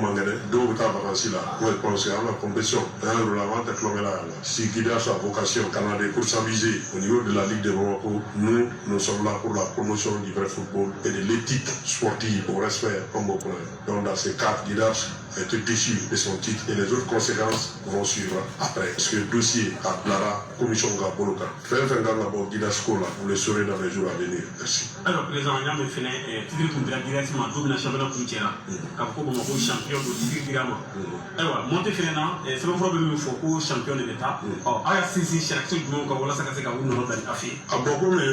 man kɛnɛ dɔw bɛ taa vacances la pour être parce que an ka compétition an y'a yir'u la an tɛ tulonkɛ la yan si Guinasse a vocation ka na de pour s'amuser au niveau de la Ligue de Bamako nous sommes là pour la promotion du vrai football et de l'éthique sportive au respect comme au point donc dans ce cadre Guinasse a été déçu de son titre et les autres conséquences vont suivre après parce que le dossier a Blara commission Gaboloka fɛn fɛn kan ka bɔ Guinasse ko la vous le saurez dans les jours à venir merci. alors président y'a mɛn fɛnɛ titre kun dira directement don min na championnat kun cɛra k'a fɔ ko Bamakɔ champion don titre dira ma ayiwa monte fɛnɛ na sɛbɛnfura bɛ min fɔ ko champion de bɛ taa aw y'a sinsin sariya jumɛn kan walasa ka se ka u nɔnɔ bila a fɛ a bɔn komi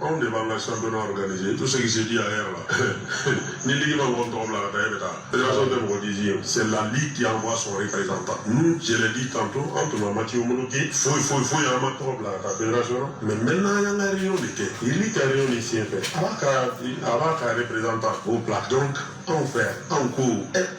anw de b'an ka championnat organisé tout ce qui se dit ailleurs là ni ligue ma mɔgɔ tɔgɔ bila ka taa e bɛ taa fédération tɛ mɔgɔ di c'est la ligue qui envoie son représentant nous je l'ai dit tantôt anw tun ma match homologué foyi an ma tɔgɔ bila ka taa fédération mais maintenant y'an ka réunion de kɛ ligue ka réunion de senfɛ a b'a ka représentant au plat donc anw fɛ anw ko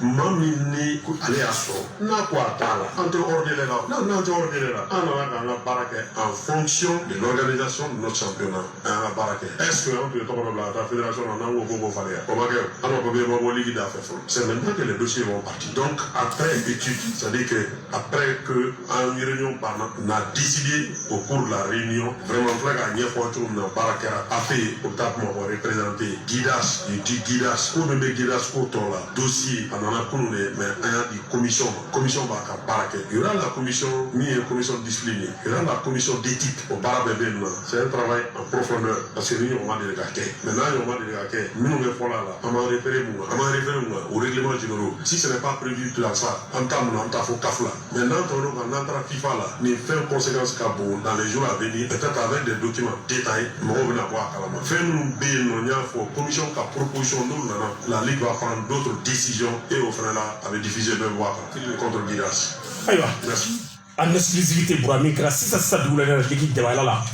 maa min ni ale y'a sɔrɔ n'a ko a t'a la an tɛ ordonné la n'an tɛ ordonné la an nana k'an ka baara kɛ en fonction de l'organisation de notre championnat an y'an ka baara kɛ est-ce que an tun ye tɔgɔ dɔ bila ka taa fédération na n'an ko ko falen o ma kɛ an ka papier ma bɔ ligue d'a fɛ fɔlɔ c'est maintenant que les dossiers vont partir donc après étude c'est-à-dire que après que en réunion banna on a décidé au cours de la réunion vraiment filɛ k'a ɲɛfɔ cogo min na baara kɛra a fɛ yen o bɛ taa kuma fɔ représenté guidage il dit guidage ko min bɛ guidage ko tɔ la dossier a nana kunun de mais an y'a di commission ma commission b'a ka baara kɛ il y aura la commission min ye commission discipline ye il y aura la commission d'éthique o baara bɛɛ bɛ yen nɔ c'est un travail en profondeur parce que ni ɲɔgɔn ma deli ka kɛ mais n'a ɲɔgɔn ma deli ka kɛ minnu bɛ fɔlɔ a la an b'an référé mun kan an b'an référé mun kan au règlement généraux si ce n'est pas prévu dans ça an bɛ taa mun na an bɛ taa fo CAF la mais n'an tɔɔrɔ kan n'an taara FIFA la nin fɛn conséquence ka bon dans les jours à venir peut-être avec des documents détaillés mɔgɔw bɛna bɔ a kalama fɛn minnu bɛ yen nɔ n y'a fɔ commission ka proposition n'olu nana la ligue va prendre d'autres décisions et au fana la a bɛ diffuser bɛɛ bɔ a kan contre guidage. ayiwa merci. en exclusivité bura min kɛra sisan dugu la ligue jabayala la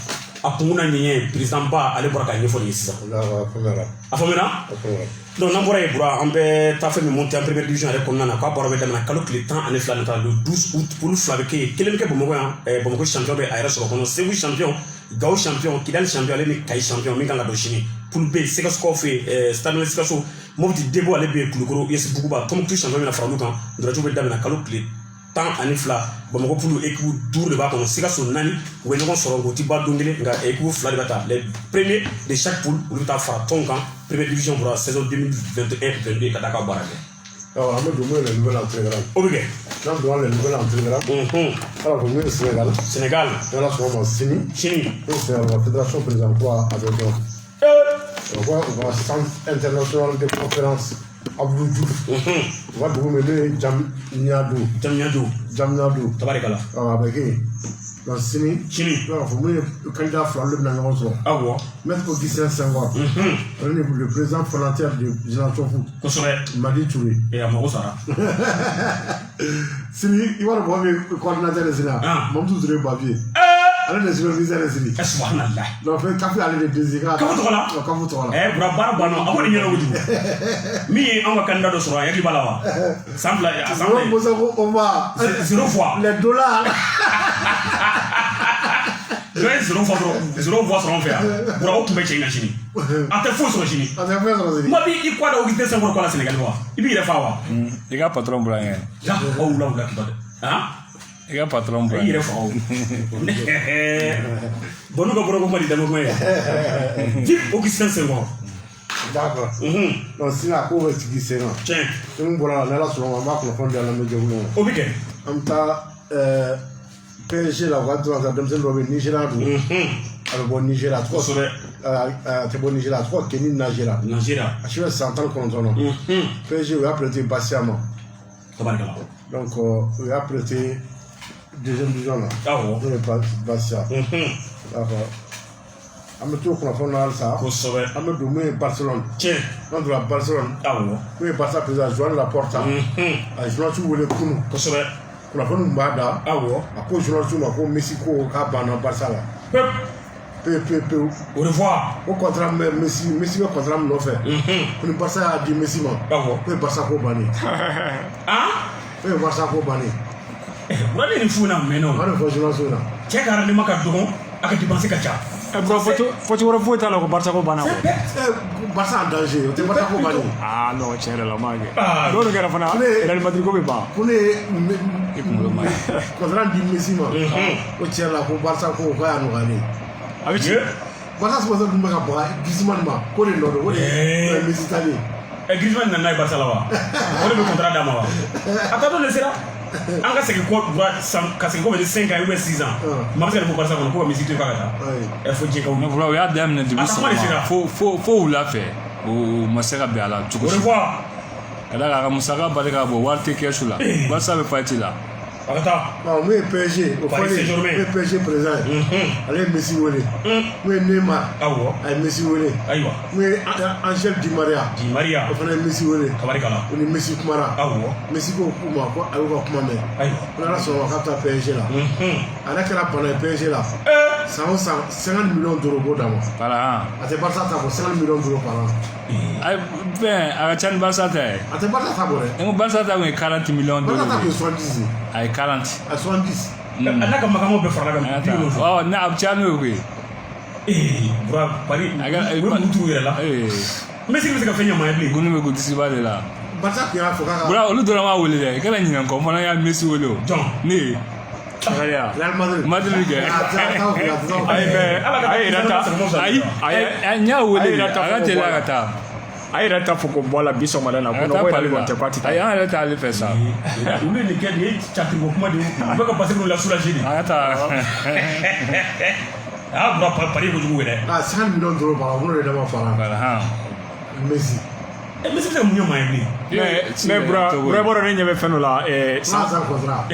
a kun na ɲɛ président ba ale bɔra ka ɲɛfɔli ye sisan a faamuyara donc n'an bɔra yen bura an bɛ taa fɛn min monter en première division yɛrɛ kɔnɔna na k'a baara bɛ daminɛ kalo tile 12 nata le 12 août olu fila bɛ kɛ yen kelen bɛ kɛ bamakɔ yan bamakɔ champion bɛ a yɛrɛ sɔrɔ kɔnɔ segu champion gawo champion kidali champion ale ni kayi champion min kan ka don sini poule b sikasokaw fɛ yen stade sikaso mobiti debo ale bɛ yen kulukoro yes buguba tɔmɔkutu champion bɛna fara olu kan dɔrɔtɔw bɛ daminɛ kalo tile 12 bamakɔ poule équipe 12 de b'a kɔnɔ sikaso 4 u bɛ ɲɔgɔn sɔrɔ o ti ba don kelen nka équipe 2 de bɛ taa les premiers de chaque poule olu bɛ taa fara tɔn kan première division pour la saison 2021-22 ka taa ka baara kɛ. an bɛ don mun ye le nouvel entraîneur o bɛ kɛ. n'an donna le nouvel entraîneur ala ko mun ye Sénégal n'ala sɔnna ma sini n'o c'est la fédération président kura a bɛ dɔn u ka centre international de conférence Abdou Diouf u ka dugu min n'o ye Jamniado tabarikala a bɛ kɛ yen donc sini i b'a fɔ mun ye candidat fila olu bɛna ɲɔgɔn sɔrɔ awɔ maître Augustin Senghor ale ni le président fondateur de Génération Foot kosɛbɛ Madi Touré a mago sara sini i b'a dɔn mɔgɔ min ye coordinateur de sini Mamadou Touré Babier ale de superviseur de sini subhanallah donc fɛn kafi ale de desi kafu tɔgɔ la bura baara banna a b'o de ɲɛna kojugu min ye anw ka candidat dɔ sɔrɔ a hakili b'a la wa san fila a san fila Musa ko on va 0 fois les dollars dɔ ye 0 fois sɔrɔ an fɛ yan bura o tun bɛ cɛ in na sini a tɛ foyi sɔrɔ sini ma bi i kɔ da o tɛ sɛnkɔrɔ kɔ la Sénégal wa i b'i yɛrɛ fa wa i ka patron bɔra yen aw wula kiba dɛ i ka patron bɔra i yɛrɛ fa o bon n'u ka bɔra ko Mali dama kuma ye vive Augustin Senghor d'accord donc sini a ko bɛ sigi sen kan tiɲɛ ni bɔra la n'ala sɔnna ma an b'a kunnafoni di an lamɛnjɛkulu ma o bɛ kɛ an bɛ taa PSG la u ka dɔrɔn denmisɛnnin dɔ bɛ yen Nigéria don a bɛ bɔ Nigéria kosɛbɛ a tɛ bɔ Nigéria a tɔgɔ Keni Nigéria a si bɛ san 19 na PSG u y'a prêté Bastia ma tabarikala donc u y'a prêté deuxième division la awɔ n'o ye Bastia d'accord an bɛ t'o kunnafoni na halisa kosɛbɛ an bɛ don mun ye Barcelone tiɲɛ n'an donna Barcelone awɔ mun ye Barça président Joan Laporta a ye journaliste wele kunun kosɛbɛ kunnafoni min b'a da awɔ a ko journaliste ma ko Messi ko k'a banna Barça la pewu au revoir o contrat bɛ Messi bɛ contrat min nɔfɛ ko ni Barça y'a di Messi ma awɔ ko ye Barça ko bannen ko ye Barça ko bannen wula de ni fu na mɛnna o an de fɔ journaliste na cɛ ka rendement ka dɔgɔ a ka dépense ka ca bro fɔti wɛrɛ foyi t'a la ko Barça ko banna quoi Barça en danger o tɛ Barça ko bannen non tiɲɛ yɛrɛ la o ma kɛ n'o kɛra fana Real Madrid ko bɛ ban ko ne ye contrat di Messi ma ko tiɲɛ la ko Barça ko k'a y'a nɔgɔyalen a bɛ ci Barça sponsor dun bɛ ka baga Griezmann ma ko de nɔ don o de ye Messi talen Griezmann nana n'a ye Barça la wa o de bɛ contrat d'a ma wa a taa dɔn de sera an ka segin kɔ ka segin kɔ bɛ 5 ans ou bien 6 ans maa bɛ se ka bɔ Barça kɔnɔ ko ka Messi to yen k'a ka taa fo diɲɛ ka wuli o y'a daminɛ depuis sɔgɔma fo wula fɛ o ma se ka bɛn a la cogo si ka d'a kan a ka musaka bali ka bɔ wari tɛ kɛsu la Barça bɛ fight la a ka taa mun ye PSG o fɔlen mun ye PSG président ye ale ye Messi wele mun ye Neymar awɔ a ye Messi wele ayiwa mun ye Angel Di Maria o fana ye Messi wele tabarikala o ni Messi kumara awɔ Messi ko k'u ma ko a y'u ka kuma mɛn ayiwa ko n'ala sɔnna k'a bɛ taa PSG la ale kɛra bana ye PSG la San 50 millions d'euros d'amont. Par an. A te Barça ta 50 millions d'euros par an. Ay ben a can Barça ta. A te Barça ta bore. En Barça ta 40 millions d'euros. Barça ta 70. Ay 40. A 70. Ana ka magamo be farala ga. Oh, na abchano we. Bra Paris. Aga mutu yela. Messi be se ka fenya ma yable. Gunu me go disiba de la. Barça ki a foka. Bra olu dora ma wole de. Kala nyina ko fona ya Messi wole. John. Ni. Real Madrid. Madrid ke. Ay rata. Ay nya wole. Aga te la rata. Ay rata foko bola biso malana ko no bola ko te parti. Ay an rata ale fesa. Ule ni ke ni chati ko kuma de. Ba ka passer pour la soulager. Ata. Ah bra Paris ko jugu wele. Ah 50 millions d'euros par an. Vous ne devez pas Messi. Messi c'est mun ma yable. Mais bro boro ni nyebe feno la sans contrat.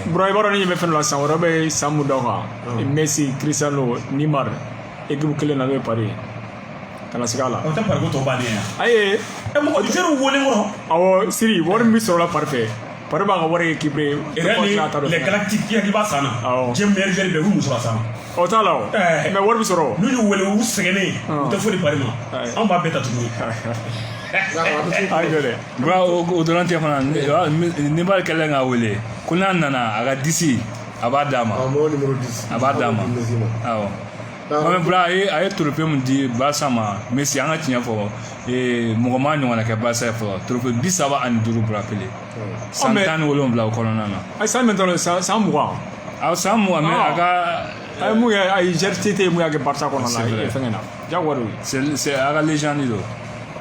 Bro boro ni nyebe feno la san robe samu doka. Messi, Cristiano, Neymar équipe kele na be Paris. Kana sigala. O ta par ko to ba ne. Aye. E mo di zero wole ngoro. Awo siri wor mi so la parfait. Par ba ga wor équipe les galactiques qui ba sana. Jem meilleur joueur be wu musura sana. O ta lawo. Mais wor mi soro. Nu yu wole wu segene. O te fodi Paris ma. On ba beta tunu. Ay dole. Bra o durante fana ni bal kala nga wole. Kuna nana aga disi abadama. Mo numéro 10. Abadama. Awo. Mame bra ay trophée mun di Barça ma Messi anga tinya fo mo ma nyona ke Barça fo trophée bisaba an duru bra pele. Santan wolon bla ko nana. Ay sa maintenant ça moi. Aw sa mo me aga ay mu ya ay jertité mu ya ke Barça ko nana. Fengena. Jawaru. C'est aga légende do.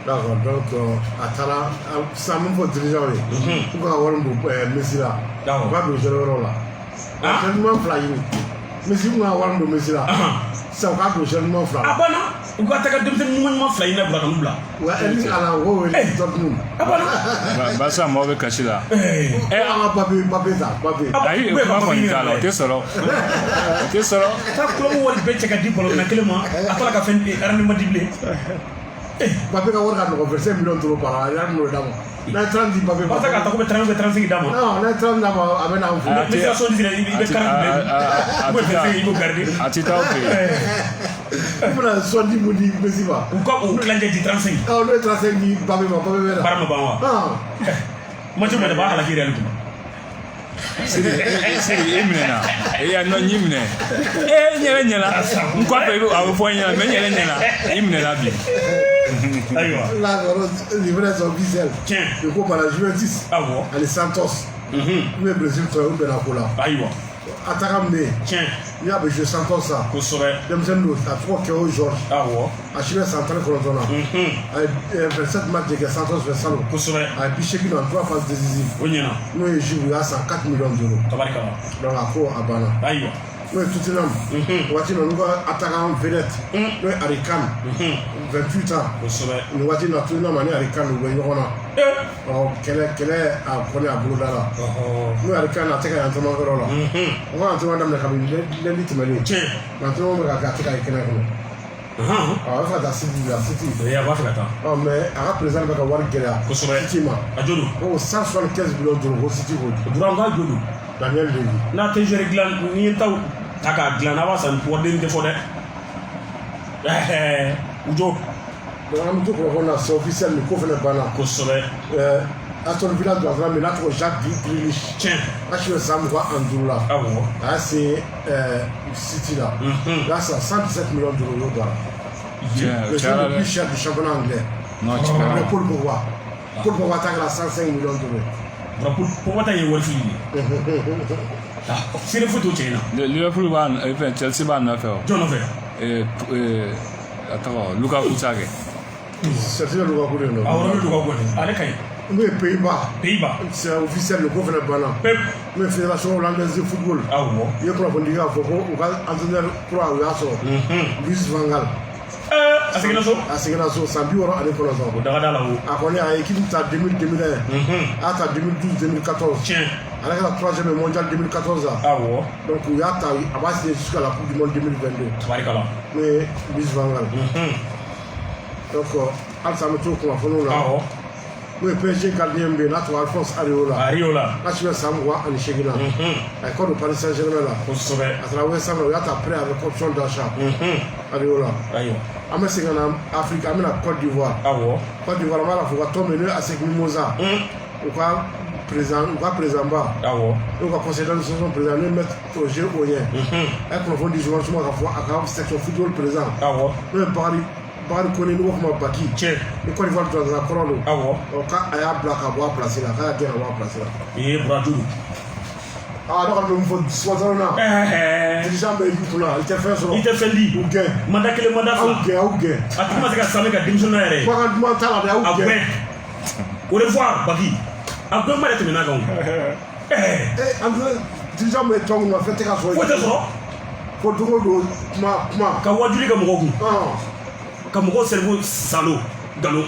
D'accord, donc à Tala, ça me faut dirigeant. Pourquoi avoir un Messi là? D'accord. Pas de général là. Tellement flying. Messi m'a avoir un Messi là. Ça va pas de général flying. Ah bon? Ou quand tu as deux mouvements flying là pour la nouvelle. Ouais, elle est à la haut et Dortmund. Ah bon? Barça m'a avec caché là. Papé ça, papé. Aïe, on va pas là. T'es solo. T'es solo. Ça comment on va checker du ballon na kelema. Après la fin arrêt me diblé. Papé ka wara no verser million d'euros par an, ya no damo. Na 30 papé. Parce que ta ko 35 damo. Non, na 30 damo abena en mais c'est la chose il be carré. Il faut garder. Atita ok. Voilà, soit dit modi Messi va. Ou quoi on clanger du 35. Ah, le 35 ni papé là. Barama bawa. Ah. Moi je me demande à la qui réalité. C'est imminent. Et ya no nyimne. Nyela nyela. Nkwa pe awo fo nyela me nyela nyela. Imminent la bi. Aïe. Là, livraison officielle. Tiens. Le coup par la Juventus. Ah bon. Elle est Santos. Le Brésil toi ou Benacola. Aïe. Attaquant me. Tiens. Il y a besoin Santos ça. Ko sore. Dem sendo à 3 kilo George. Ah bon. A Chile central Corona. Avec 27 matchs de Santos Versalo. Ko sore. A Picheki dans 3 phases décisives. Onyena. Nous jouons à 104 millions d'euros. Tabarikala. Dans la cour à Bana. Aïe. Nous tout un homme. Voici nous attaquant vedette. Nous Arikan. 28 ans. Ko sore. Nous voici notre tout un homme Arikan nous voyons là. Quel est à prendre à boulot là. Nous Arikan attaquer un entraînement là. On va entraînement dans la cabine l'élite mais tiens. L'entraînement va attaquer avec quelqu'un. Ah, on va faire City la City. Et on va faire ça. Oh mais à présent avec avoir Gela. Ko sore. City ma. Ajodo. Oh 175 millions d'euros City road. Duranga jodo. Daniel Levy. Na te jere glan ni taw taka glan awa san pour den de fode. Ujo. Donc on a c'est officiel le coffre de Bana. Ko sore. Aston Villa doit vraiment là pour Jacques Grealish. Tiens. Là je ça me voit en là. Ah bon. Là c'est City là. Là c'est 117 millions d'euros là. Le jeu le plus cher du championnat anglais. Non, tu peux. Le Paul Pogba. Paul Pogba tag là 105 millions d'euros. Pour what you want c'est le foot au China. Le Liverpool va Chelsea va na faire. John Over. Attends, Lukaku Sage. C'est le Lukaku de nous. Ah, on le Lukaku. Allez kai. Oui, Pays-Bas. Pays-Bas. C'est officiel le gouvernement Bana. Pep. Mais fédération hollandaise de football. Ah bon. Il y a pour la Liga Foko, ou entraîneur pour la Yaso. Luis Van Gaal. Asignaso Sambi Oro année pour l'instant. A connu à l'équipe ta 2000-2001. À ta 2012-2014. Tiens. Avec la 3e mondiale 2014. Ah ouais. Donc il y a ta avance jusqu'à la Coupe du Monde 2022. Tabarikala. Mais Luis Van Gaal. Donc Al Sameto qu'on a fait là. n'o ye PSG gardien bɛ yen n'a tɔgɔ Alphonse Areola n'a si bɛ san 28 la a ye kɔ don Paris Saint-Germain la kosɛbɛ a taara West Ham la o y'a ta prêt avec option d'achat Areola an bɛ segin ka na Afrique an bɛ na Côte d'Ivoire Côte d'Ivoire an b'a la fɔ ka tɔn min n'o ye Asec Mimosa u ka président ba n'u ka conseil d'administration président n'o ye maître Roger Oyen a ye kunnafoni di journaliste ma ka fɔ a ka section football président n'o ye Bakari Kone n'u b'a fɔ ma Baki ni Côte d'Ivoire président kɔrɔ don k'a y'a bila ka bɔ a place la k'a y'a gɛn ka bɔ a place la i ye Buradugu ne kɔni bɛ min fɔ sponsor na dirigeant bɛ équipe la i tɛ fɛn sɔrɔ i tɛ fɛn di u gɛn mandat kelen mandat fila aw gɛn a tigi ma se ka sami ka denmisɛnnin yɛrɛ kumakan duman t'a la dɛ aw gɛn o de fɔ a Baki a gɛn ma de tɛmɛna kan an filɛ dirigeant bɛ tɔn min na fɛn tɛ ka sɔrɔ foyi tɛ sɔrɔ fo don o don kuma ka wajuli kɛ mɔgɔw kun ka mɔgɔw cerveau salo nkalon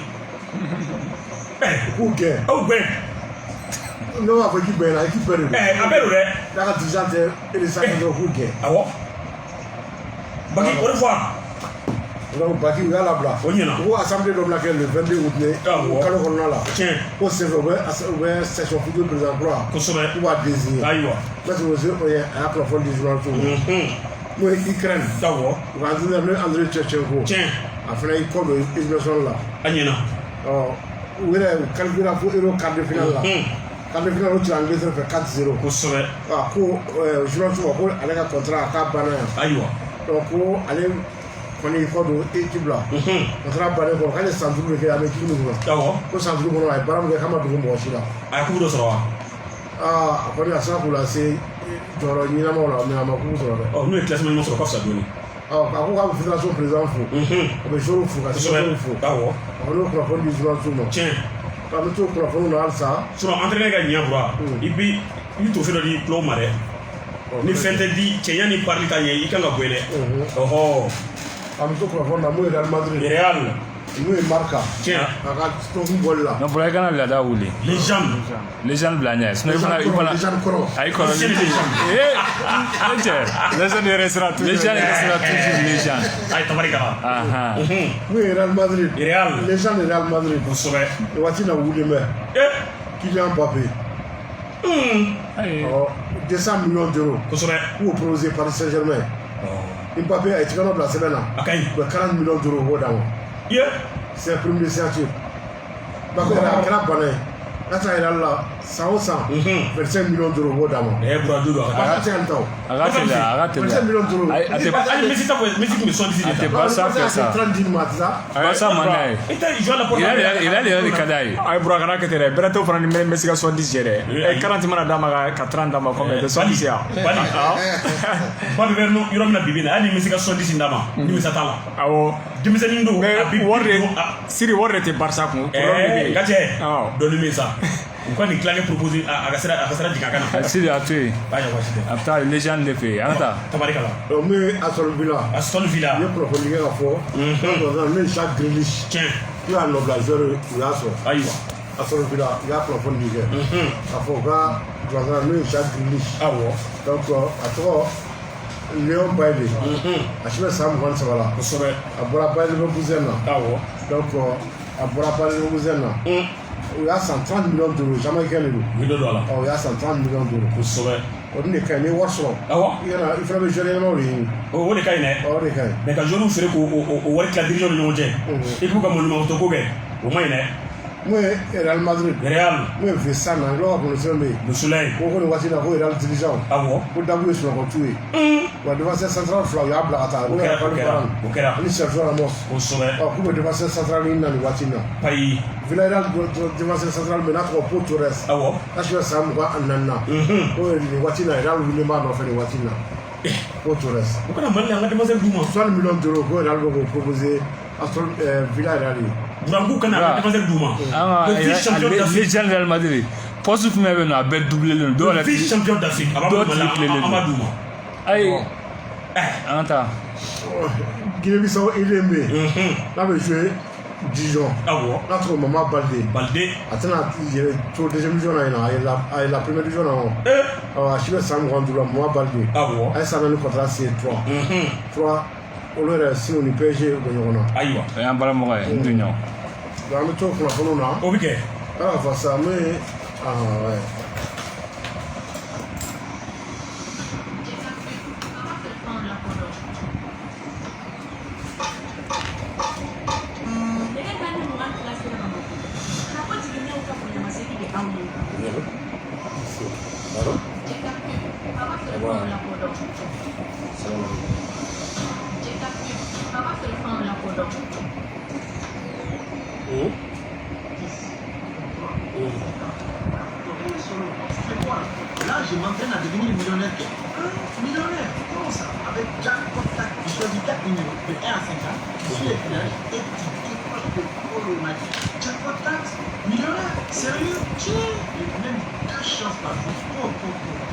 k'u gɛn aw gɛn ne b'a fɔ k'i bɛn na k'i bɛn de don a bɛɛ don dɛ n'a ka dirigeant tɛ élection kɛ dɔrɔn k'u gɛn awɔ Baki o de fɔ a donc Baki u y'a labila o ɲɛna u ko assemblée dɔ bɛna kɛ le 22 août kalo kɔnɔna la ko senfɛ u bɛ section football président kura kosɛbɛ k'u b'a désigner ayiwa maître Roger Oyen a y'a kunnafoni di journaliste n'o ye Ukraine u ka entraîneur n'o ye Andrei Shevchenko a fana y'i kɔ don équipe nationale la a ɲɛna u yɛrɛ u qualifiera fo Euro quart de finale la quart de finale o cira Angleterre fɛ 4-0 kosɛbɛ ko journaliste ma ko ale ka contrat k'a banna yan ayiwa donc ko ale kɔni y'i kɔ don équipe la contrat bannen kɔrɔ k'ale san 5 de kɛ a bɛ équipe nin kɔnɔ ko san 5 kɔnɔ a ye baara min kɛ k'a ma dogo mɔgɔ si la a ye kubu dɔ sɔrɔ wa a kɔni a sera k'u lase jɔyɔrɔ ɲɛnamaw la mais a ma kubu sɔrɔ dɛ n'u ye classement ɲuman sɔrɔ ka fisa dɔɔni a ko k'a bɛ fédération président fo a bɛ joueur fo ka sélectionneur fo n'o kunnafoni di journaliste ma an bɛ t'o kunnafoni na halisa entraîneur ka ɲɛ bura i bɛ trophée dɔ di club ma dɛ ni fɛn tɛ di cɛɲa ni parli ka ɲɛ i kan ka bɔ yen dɛ ɔhɔ an bɛ to kunnafoni na mun ye Real Madrid n'o ye Marca a ka tɔnkun bɔli la non bɔra i kana laada wuli légende bila ɲɛ sinon i fana ayi kɔrɔ ni légende yɛrɛ sera toujours légende ayi tabarikala n'o ye Real Madrid légende Real Madrid kosɛbɛ waati na wulilen bɛ Kylian Mbappé 200 millions d'euros kosɛbɛ k'o proposé Paris Saint-Germain Mbappé a ye tigɛ bila sɛbɛn na a ka ɲi u bɛ 40 millions d'euros b'o d'a ma c'est prime de signature Mbappé a kɛra bana ye n'a taara yɛrɛ la san o san 25 millions d'euros b'o d'a ma Buradugu a ka teliya a ka teliya 25 millions d'euros hali Messi tun bɛ 70 de ta Barça fɛ sa Barça man d'a ye il a yɛrɛ de ka d'a ye a ye Bura kana kɛ ten dɛ bɛrɛ t'o fana ni Messi ka 70 yɛrɛ 40 mana d'a ma ka 30 d'a ma kɔfɛ bɛ 70 yan ba bɛ yɔrɔ min na bi bi in na hali ni Messi ka 70 d'a ma nimisa t'a la awɔ denmisɛnnin don Siri wari de tɛ Barça kun gajɛ dɔnni min sa u ka nin tilankɛ proposé a ka sira jigin a kana Siri a to yen a bɛ taa légende de fɛ yen an ka taa tabarikala min ye Aston Villa n ye kunnafoni kɛ ka fɔ ne ye Jack Grealish n'o y'a nɔbila joueur ye u y'a sɔrɔ ayiwa Aston Villa u y'a kunnafoni di kɛ k'a fɔ u ka jɔnsan n'o ye Jack Grealish donc a tɔgɔ Léon Bailly a si bɛ san 23 la kosɛbɛ a bɔra Bayer Leverkusen na donc a bɔra Bayer Leverkusen na u y'a san 30 millions d'euros jamaïcain de don u y'a san 30 millions d'euros kosɛbɛ o dun de ka ɲi n'i ye wari sɔrɔ i fana bɛ joueur ɲɛnamaw de ɲini o de ka ɲi dɛ o de ka ɲi mais ka joueur feere k'o wari tila dirigeant ni ɲɔgɔn cɛ i k'u ka monument ko kɛ o ma ɲi dɛ mun ye Real Madrid mun ye Vincent na n'o ka promotion bɛ yen Musulayi ko nin waati la ko Real dirigeant ko Dabu ye sunɔgɔtu ye wa défenseur central fila u y'a bila ka taa o kɛra ani Sergio Ramos kosɛbɛ k'u bɛ défenseur central ɲini na nin waati in na payi Villarreal défenseur central bɛ n'a tɔgɔ Pau Torres n'a si bɛ san 24 na ko nin waati in na Real wulilen b'a nɔfɛ nin waati in na Pau Torres o kana Mali la an ka défenseur d'u ma 60 millions d'euros ko Real bɛ k'o proposer Villarreal ye Buramugu kana an ka défenseur d'u ma légende Real Madrid poste fɛn bɛ yen nɔ a bɛɛ doublé dɔw yɛrɛ vice champion d'Afrique a b'a fɔ Mali la an b'a d'u ma ayi an ka taa Guinée-Bissau Idem bɛ yen n'a bɛ jouer Dijon n'a tɔgɔ Mama Baldé a tɛna yɛrɛ to deuxième division na yen nɔ a ye la première division na wa a si bɛ san 25 la Mama Baldé a ye san 4 contrat signé 3 olu yɛrɛ sinu ni PSG u bɛ ɲɔgɔn na ayiwa o y'an baramɔgɔ ye n dun ɲɔ donc an bɛ to kunnafoniw na o bɛ kɛ Ah, face à moi. Ah, ouais. Là, je m'entraîne à devenir millionnaire. Millionnaire, comment ça? Avec jackpot tac, je choisis 4 numéros de 1 à 5 ans. Je suis éclairé et jackpot tax, millionnaire, sérieux? Même 4 chances par jour.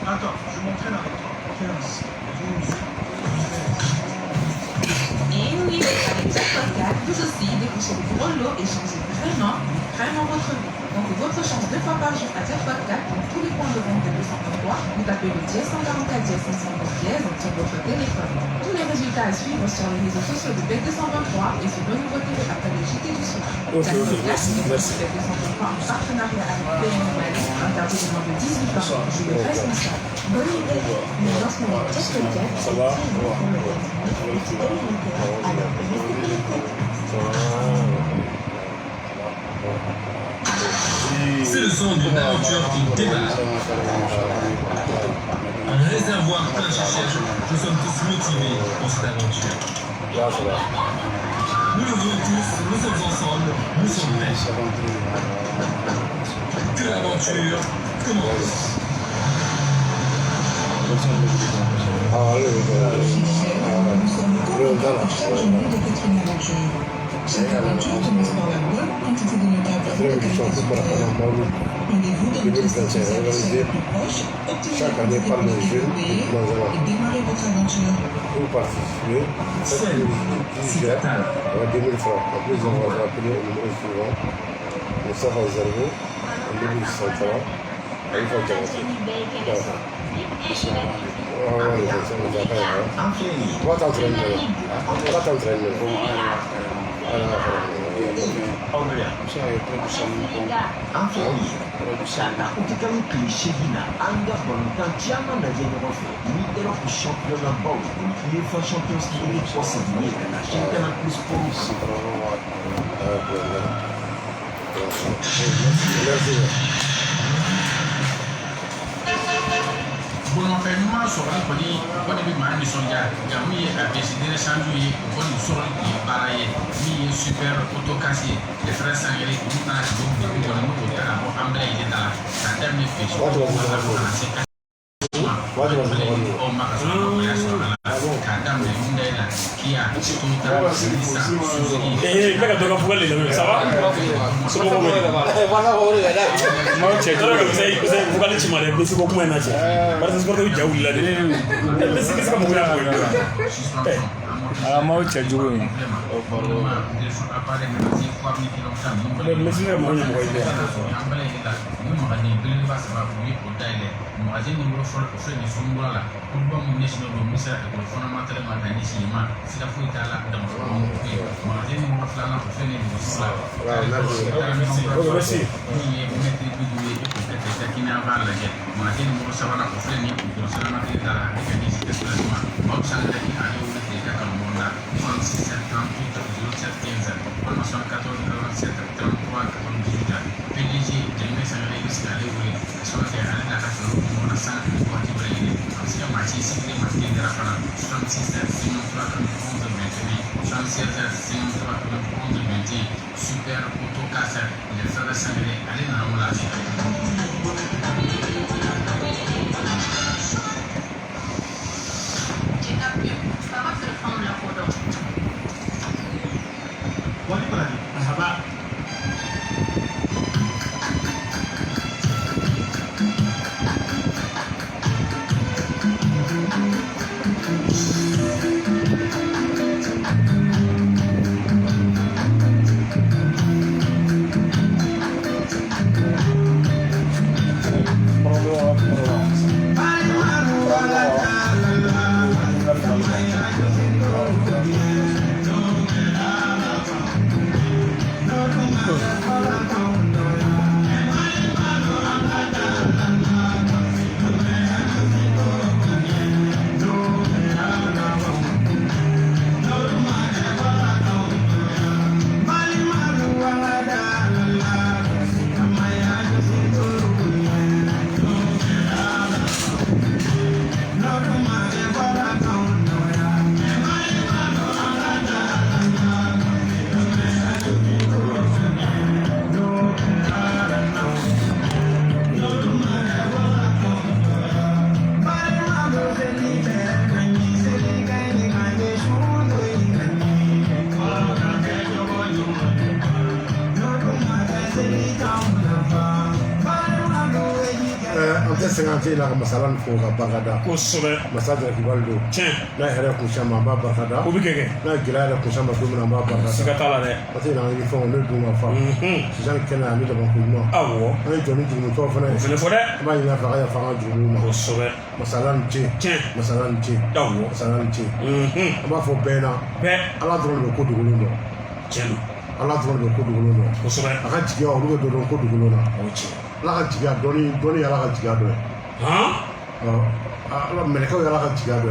Attends, je m'entraîne avec toi. 15, 12. Et oui, avec Jackpot 4, vous aussi décrochez de gros lots et changez vraiment votre vie. Donc votre chance 2 fois par jour à Jackpot 4 dans tous les points de vente de 223. Vous tapez le 144 512 sur votre téléphone. Tous les résultats à suivre sur les réseaux sociaux de Bet223 et sur nos nouveaux TV après le JT du soir. Jackpot 4, merci. Bet223 en partenariat avec PMU Mali, interdit de moins de 18 ans. Jouez responsable. Bonne idée. Le lancement de Jackpot 4. Ça va? C'est le son d'une aventure qui démarre. Un réservoir plein cherchage. Nous sommes tous motivés pour cette aventure. Nous le voulons tous, nous sommes ensemble, nous sommes prêts. Que l'aventure commence. Cette aventure commence par la bonne quantité de notables pour rendez-vous dans notre station plus proche, obtenez la quantité payée et démarrez votre aventure. Pour participer, faites le budget avec 2000 francs. En plus, on va rappeler au numéro suivant. Nous sommes réservés en 2100 francs. Il faut que va t'entraîner. Sana ukitaka kuishihina anga bonita jama na jenye rofe mitero ku championnat ball UEFA Champions League pour s'éliminer na championnat plus pour Bon entraînement sur le poli, on est bien de son gars. Gami a décidé de changer, on est sur les barailles, mi super auto cassé, les frères sanglés, nous n'avons pas de nous pour faire un peu il est dans la terme de fiche. Ça va? Super autocasse, les frères sanglés, allez dans la 50 la masala ni ko ka barkada ko sobe masala ki baldo na here ko chama ba barkada ko bigege na gira ko chama ko na ba barkada sika tala de pati na ni fo ne du ma fa jan kena mi da ko no awo ay joni du to fa na fele fode ba ni na fa ya fa du no ko sobe masala ni masala ni awo masala ni ba fo bena be ala dron ko du no chelo ala dron ko du no ko sobe aka jiga o lu do ko du no na o chi ala ka jiga doni ala ka jiga do ala meleka ala ka jiga do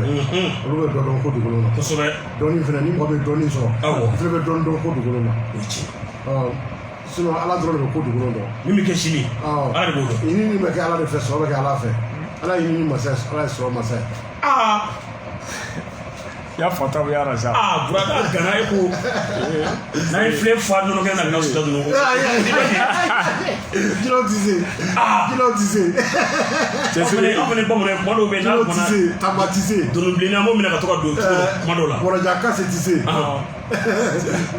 olu be do ko dugulo na ko sobe doni fena ni mo be doni so awo fele be don ko dugulo na uchi sino ala dron ko dugulo do mimi ke shini ala de bodo ini ni me ke ala de fe so be ke ala fe ala ini ni masa ala so masa ya fata ya raza burada gana eko na infle fa no ke na na so do no kilo dize amene bomre modo be na bona tamatize do blina mo mina ka to ka do modo la bora jaka se dize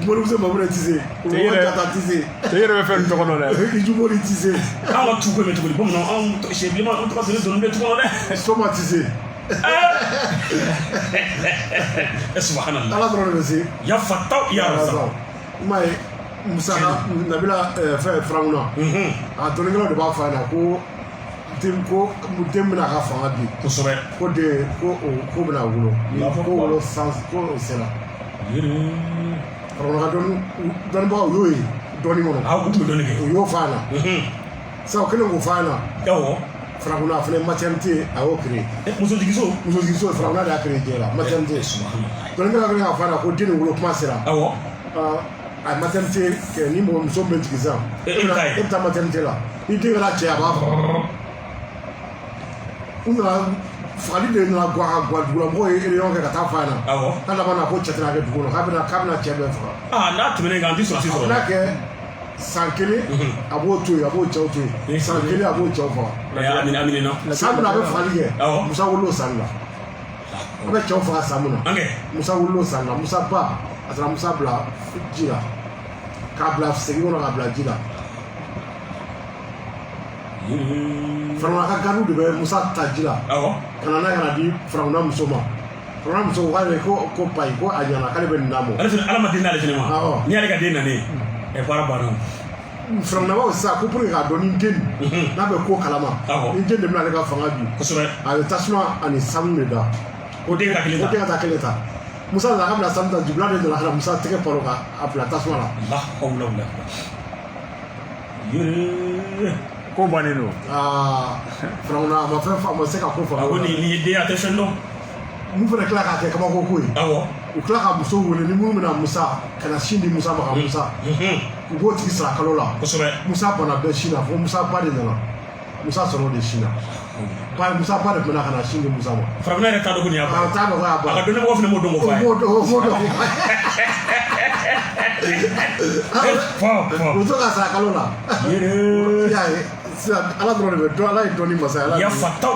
mo lu se mo bre dize o jaka dize te yere be fe to kono le iju mo dize ala tu ko me to ko bomno on to she blima on to ka do no to kono le somatize subhanallah ala dron be se ya fatta ya raza mai musa nabila fe frauna a to ngelo de ba fa na ko dem na ka fa bi ko sobe ko de ko bna wulo ko wulo sans ko sela frauna don ba yoyi doni mo ko doni ke yo fa na sa ko ngo fa na yawo frauna fa maternité a o créé muso digiso frauna da créé de la maternité don ngelo ka fa na ko dini wulo kuma sela awo a maternité que ni mo muso be tigiza e ta maternité la ni de la che aba una fali de na gwa dugula mo e le yonke ka ta fa na awo kala bana ko chetna ke dugulo ka bina che be fa na tumene ga ndi so na ke sankele abo to sankele abo cho fa amine no samuna be fali ke musa wulo sanla abe cho fa samuna musa wulo sanla musa ba atara musa bla jira kabla segi wona kabla jira farona ka ganu de be musa tajira kana na kana di farona musoma farona muso wale ko pai ko anyana kale be ndamo ala madina le jinema ni ale ka dena ne e fara bano farona wa sa ko pour ka doni den na be ko kalama ni den de na le ka fanga bi ko so ale tasma ani samme da ko de ka keleta musa la kabla samta jibla de la musa teke paroka apla tasma la la hawla wala ko baneno frauna ma fa ma se ka ko fa ni de attention no mu fa kala ka te kama ko ko awo u kala ka muso wele ni mu na musa kana shindi musa ma musa u go ti sra kalola musa bana be shina fo musa ba de na musa soro de shina ba musa ba de na kana shindi musa ma frauna re ta do ni aba ta do ba aka do ne ko fne mo do mo fa u to ka sra kalola ya ala dron be do ala doni masa ala ya fatta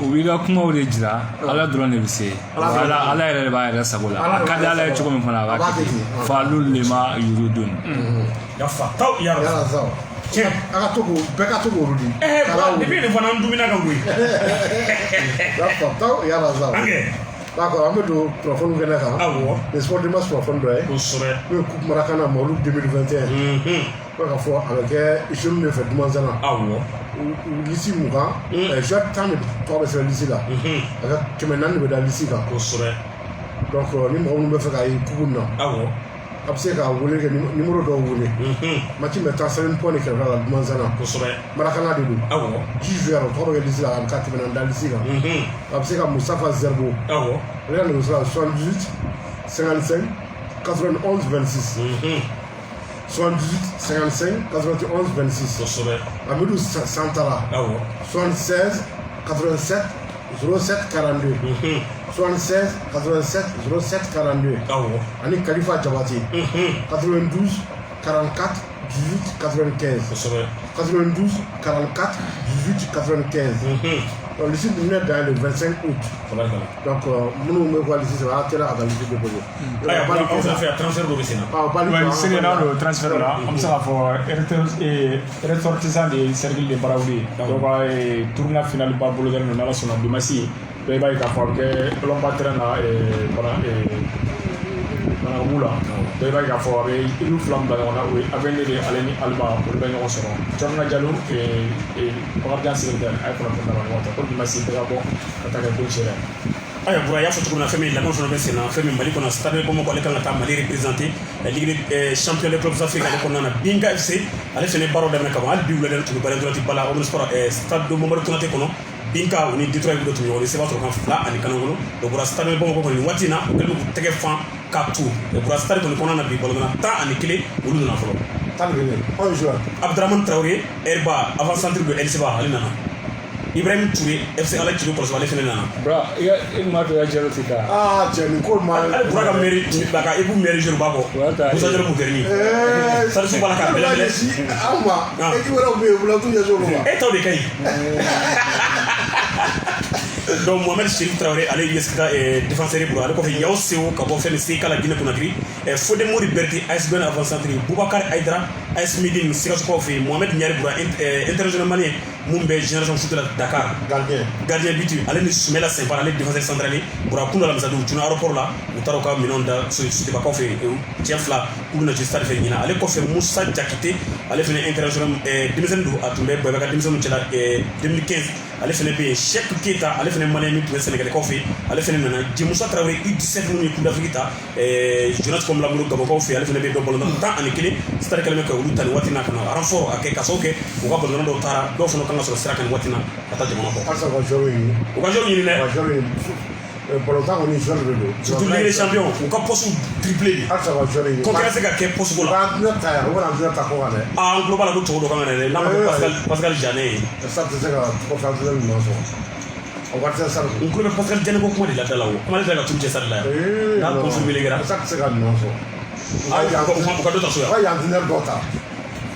wi ga kuma wure jira ala dron ne bise ala yɛrɛ de b'a yɛrɛ sago la a ka di ala ye cogo min fana a b'a kɛ falul lima yurudun ya fatta ya raza aka to ko bɛɛ ka to ko rudi depuis ne fana dumina ka goyi ya fatta ya raza d'accord an bɛ don kunnafoni kɛnɛ kan awɔ le sport dimanche kunnafoni dɔ ye kosɛbɛ n'o ye coupe marakana mawulu 2021 ko ka fɔ a bɛ kɛ usine de fɛ dumansana awɔ lisi mugan juin 10 de tɔgɔ bɛ sɛbɛn lisi la a ka 400 de bɛ da lisi kan kosɛbɛ donc ni mɔgɔ minnu bɛ fɛ ka ye coupe na awɔ a bɛ se ka wele kɛ numéro dɔw wele match bɛ taa 7 points de kɛrɛfɛ la dumansana kosɛbɛ marakana de don awɔ 10 juillet o tɔgɔ bɛ kɛ lisi la a bɛ ka 400 da lisi kan a bɛ se ka Mustafa Zerbo awɔ ale ka nɛgɛso la 78 55 91 26 78 55 91 26 kosɛbɛ Amidou Santara awɔ 76 87 07 42 76 87 07 42 awɔ ani Khalifa Jabati 92 44 18 95 kosɛbɛ 92 44 18 95 L'ici du net le 25 août. Donc, nous me voyons ici, ça va attirer à la liste de déposé. On va faire transfert de Bessina. C'est le transfert là. Comme ça, il faut ressortissant des cercles de Baraouli. Donc, tournoi final par Boulogne, nous allons sur la Dumassi. Il va y avoir que l'on va traîner dans la boule. Il va y avoir une flamme dans la boule. Avec les Aleni Alba pour le bain au sol. Jorna Diallo et Morgan Silver. Il faut la prendre pour Dumassi. Il va y avoir attaquer pour Chéret. Aya bura ya foto kuna femi la mo fona bese na femi mali kona stade ko mo ko le kan ta mali représenter la ligue des champions des clubs africains ko nana binga FC ale fene baro dem ka mal biwle den to bale dolati bala o sport stade do momar tonate kono binka oni detroit do to yoni se ba to kan fla ani kanongolo do bura stade bo ko ni watina ko ko tege fan kaptu e bura stade ko nana bi bolo na ta ani kile wulu na folo tal gene on joueur Abdraman Traoré Erba avant centre de Elsiba ali nana Ibrahim Touré FC ala kilo ko wala fene nana bra ya ma to ya jero tika jeni ko ma bra ka meri baka ibu meri jero babo musa jero ko verni sar su bala ka bele ama e ki wala be bula tu ya jero e to de kai donc Mohamed Chérif Traoré ale yeska défenseur pour ale ko fi yaw sewo ka bo fene se kala Guinée Conakry Fodé Mori Berti AS Ben avant centre Boubacar Aïdara AS Médine Sikasso ko fi Mohamed Niari Boura international malien Mumbe génération foot la Dakar gardien bitu ale ni Soumela Sempar ale défenseur central Boura Kounda la Mzadou tuna aéroport la mutaroka minonda so de ba ko fi Tiafla kuna ci stade fe nyina ale ko fi Moussa Diakité ale fene international 2002 atumbe Boubacar 2015 ale fene be Cheikh Keita ale fene malien mi Sénégal ko fi ale fene nana Djimoussa Traoré U17 mu Coupe d'Afrique ta Jonas comme la mu gabo ko fi ale fene be do bolo tan ani kile stade kalme ko ulu tan watina kana renfort ake kasoke o ga bolo do tara do fono kanga so sira kan watina kata jamana ko asa ko joro yi o ga joro yi ne pour le temps on est joueur de dos surtout les champions on ka poste triplé asa ko joro yi concurrence ga ke poste ko la na ta o na ta ko ne en global do to do kan ne la Pascal Jané ça te sera ko fa de no so on va faire ça on club Pascal Jané ko ko de la dala o comment la tout ça là na confirmer les gars ça te sera no so ko do ta so ya ya diner dota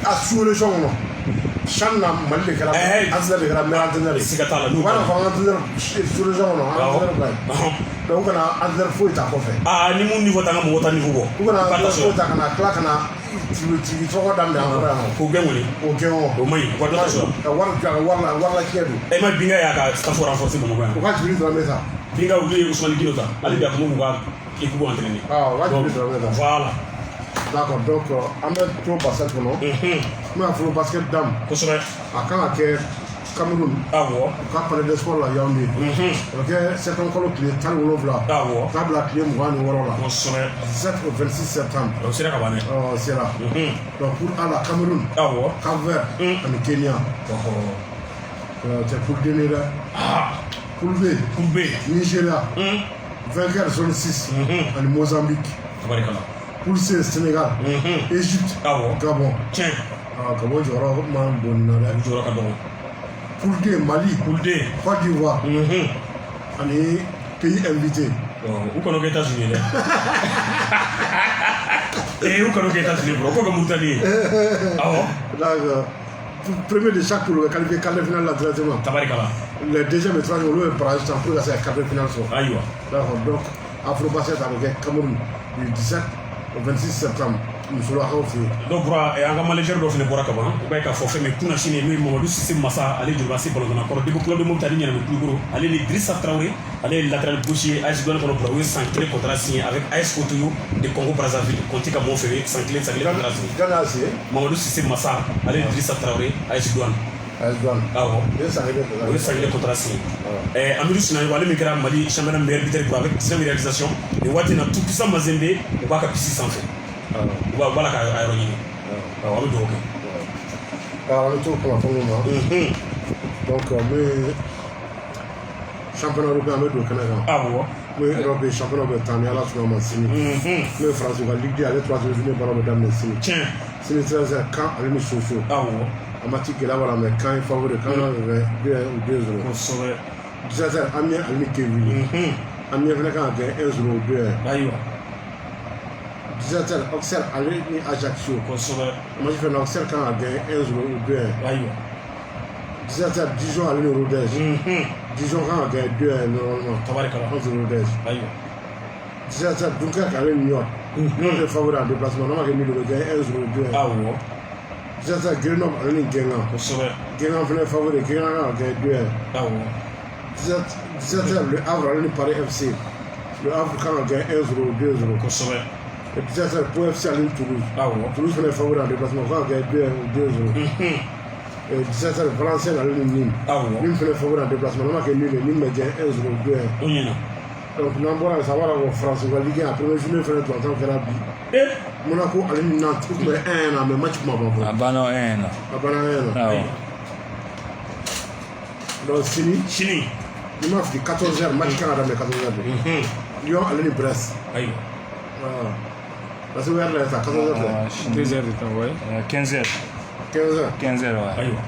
assurer son no Channa Mali kala azla de kala merantene sigatala no wala fa antene sur le genre no donc kana azla fo ta ko fe ni mon niveau tanga mo wota niveau bo kana fo ta kana kla kana ti to ko dam da ko gemoni o gemo o mai ko do so wala kedu e ma binga ya ka staff renforcer mo ko ka jiri do mesa binga o li Ousmane Guinota ali da ko mo ga équipe entraîner wa jiri do mesa voilà. D'accord, donc on met trop basket pour nous. Mais il faut basket dame. À quand à Cameroun. Quand on parle de sport là, il y a un millier. Ok, c'est encore le client, tant que l'on là. Table à client, moi, nous voilà là. 17 au 26 septembre. C'est là. Donc pour aller à Cameroun, Cap-Vert, en Kenya. C'est pour donner là. Pour B, Nigeria. Vainqueur zone 6, en Mozambique. Pour C, Sénégal, Égypte, Gabon. Tiens. Gabon, je vais pour D, Mali, Côte d'Ivoire. On est pays invité. Où qu'on est États-Unis et où qu'on est États-Unis, bro? Comment vous allez? Premier de chaque tour, le qualifié quart de finale là directement. Le deuxième et troisième, le barrage, c'est pour la quart de finale. D'accord, donc Afro-Basket avec Cameroun du 17 au 26 septembre. Donc, un manager doit finir pour Akaba. Il va être forfait, mais pour la Chine, nous, Mamadou Sissi Massa, aller du Bassi pour le Nacor. Depuis que le club de Montagny est le plus gros, aller les Drissa Traoré, aller le latéral gaucher, AS Douane pour le Braoué, sans clé contrat signé avec AS Kotoyo de Congo Brazzaville, Conti à Montferré, sans clé contrat signé. Mamadou Sissi Massa, aller Drissa Traoré, AS Douane. Ah ouais. Oui, ça il est contrat signé. Amadou Sinaï, aller Mekara Mali, championnat meilleur buteur avec 19 réalisations. Et Watina tout puissant Mazembe, on va capisser sans fait. Voilà ka ayro ni on do ok alors le tour pour la première donc le championnat européen de Canada le Europe championnat de Tania là sur ma signé le France va Ligue 2 aller 3 journées par madame le signé tiens c'est le 13 quand aller me chauffer amatique là voilà mais quand il faut de quand deux ou 2-0 17 Amiens aller Kevin Amiens venait quand 1-0 2 17h, Auxerre allait ni Ajaccio. Moi je fais un Auxerre quand on a gagné 1-0 ou 2-1. 17h, Dijon allait au Rodez. Dijon kan ka kɛ 2-1 normalement. Tabarikala. Contre Rodez. Ayiwa. 17h Dunkerque ale ni Niort. Niort est favori en déplacement. N'a ma kɛ nul bɛ gagner 1-0 2-1. Awɔ. 17h Grenoble ale ni Guingamp. Kosɛbɛ. Guingamp fɛnɛ favori. Guingamp kan ka kɛ 2-1. Awɔ. 17h Le Havre ale ni Paris FC. Le Havre kan ka gagner 1-0 2-0. Kosɛbɛ. Et 17h Pau FC ale ni Toulouse. Awɔ. Toulouse fɛnɛ favori en déplacement. Kan ka gagner 2-0. Et 17h Valenciennes ale ni Nîmes. Awɔ. Nîmes fɛnɛ favori en déplacement. N'a ma kɛ nul Nîmes bɛ gagner 1-0 2-1. O ɲɛna. Donc n'an bɔra yen sa b'a la ko France ka Ligue 1 a première journée fɛnɛ tubabu kɛra bi. Monaco ale ni Nantes u tun bɛ 1-1 na mais match kuma ban fɔlɔ. A banna 1-1 na. A banna 1-1 na. Awɔ. Donc sini ni m'a fili 14h match kan ka daminɛ 14h de. Lyon ale ni Brest. Ayiwa. Voilà. Parce que heure la sa 14h tɛ. 2h de temps ouais. 15h. 15h. 15h ouais. Ayiwa.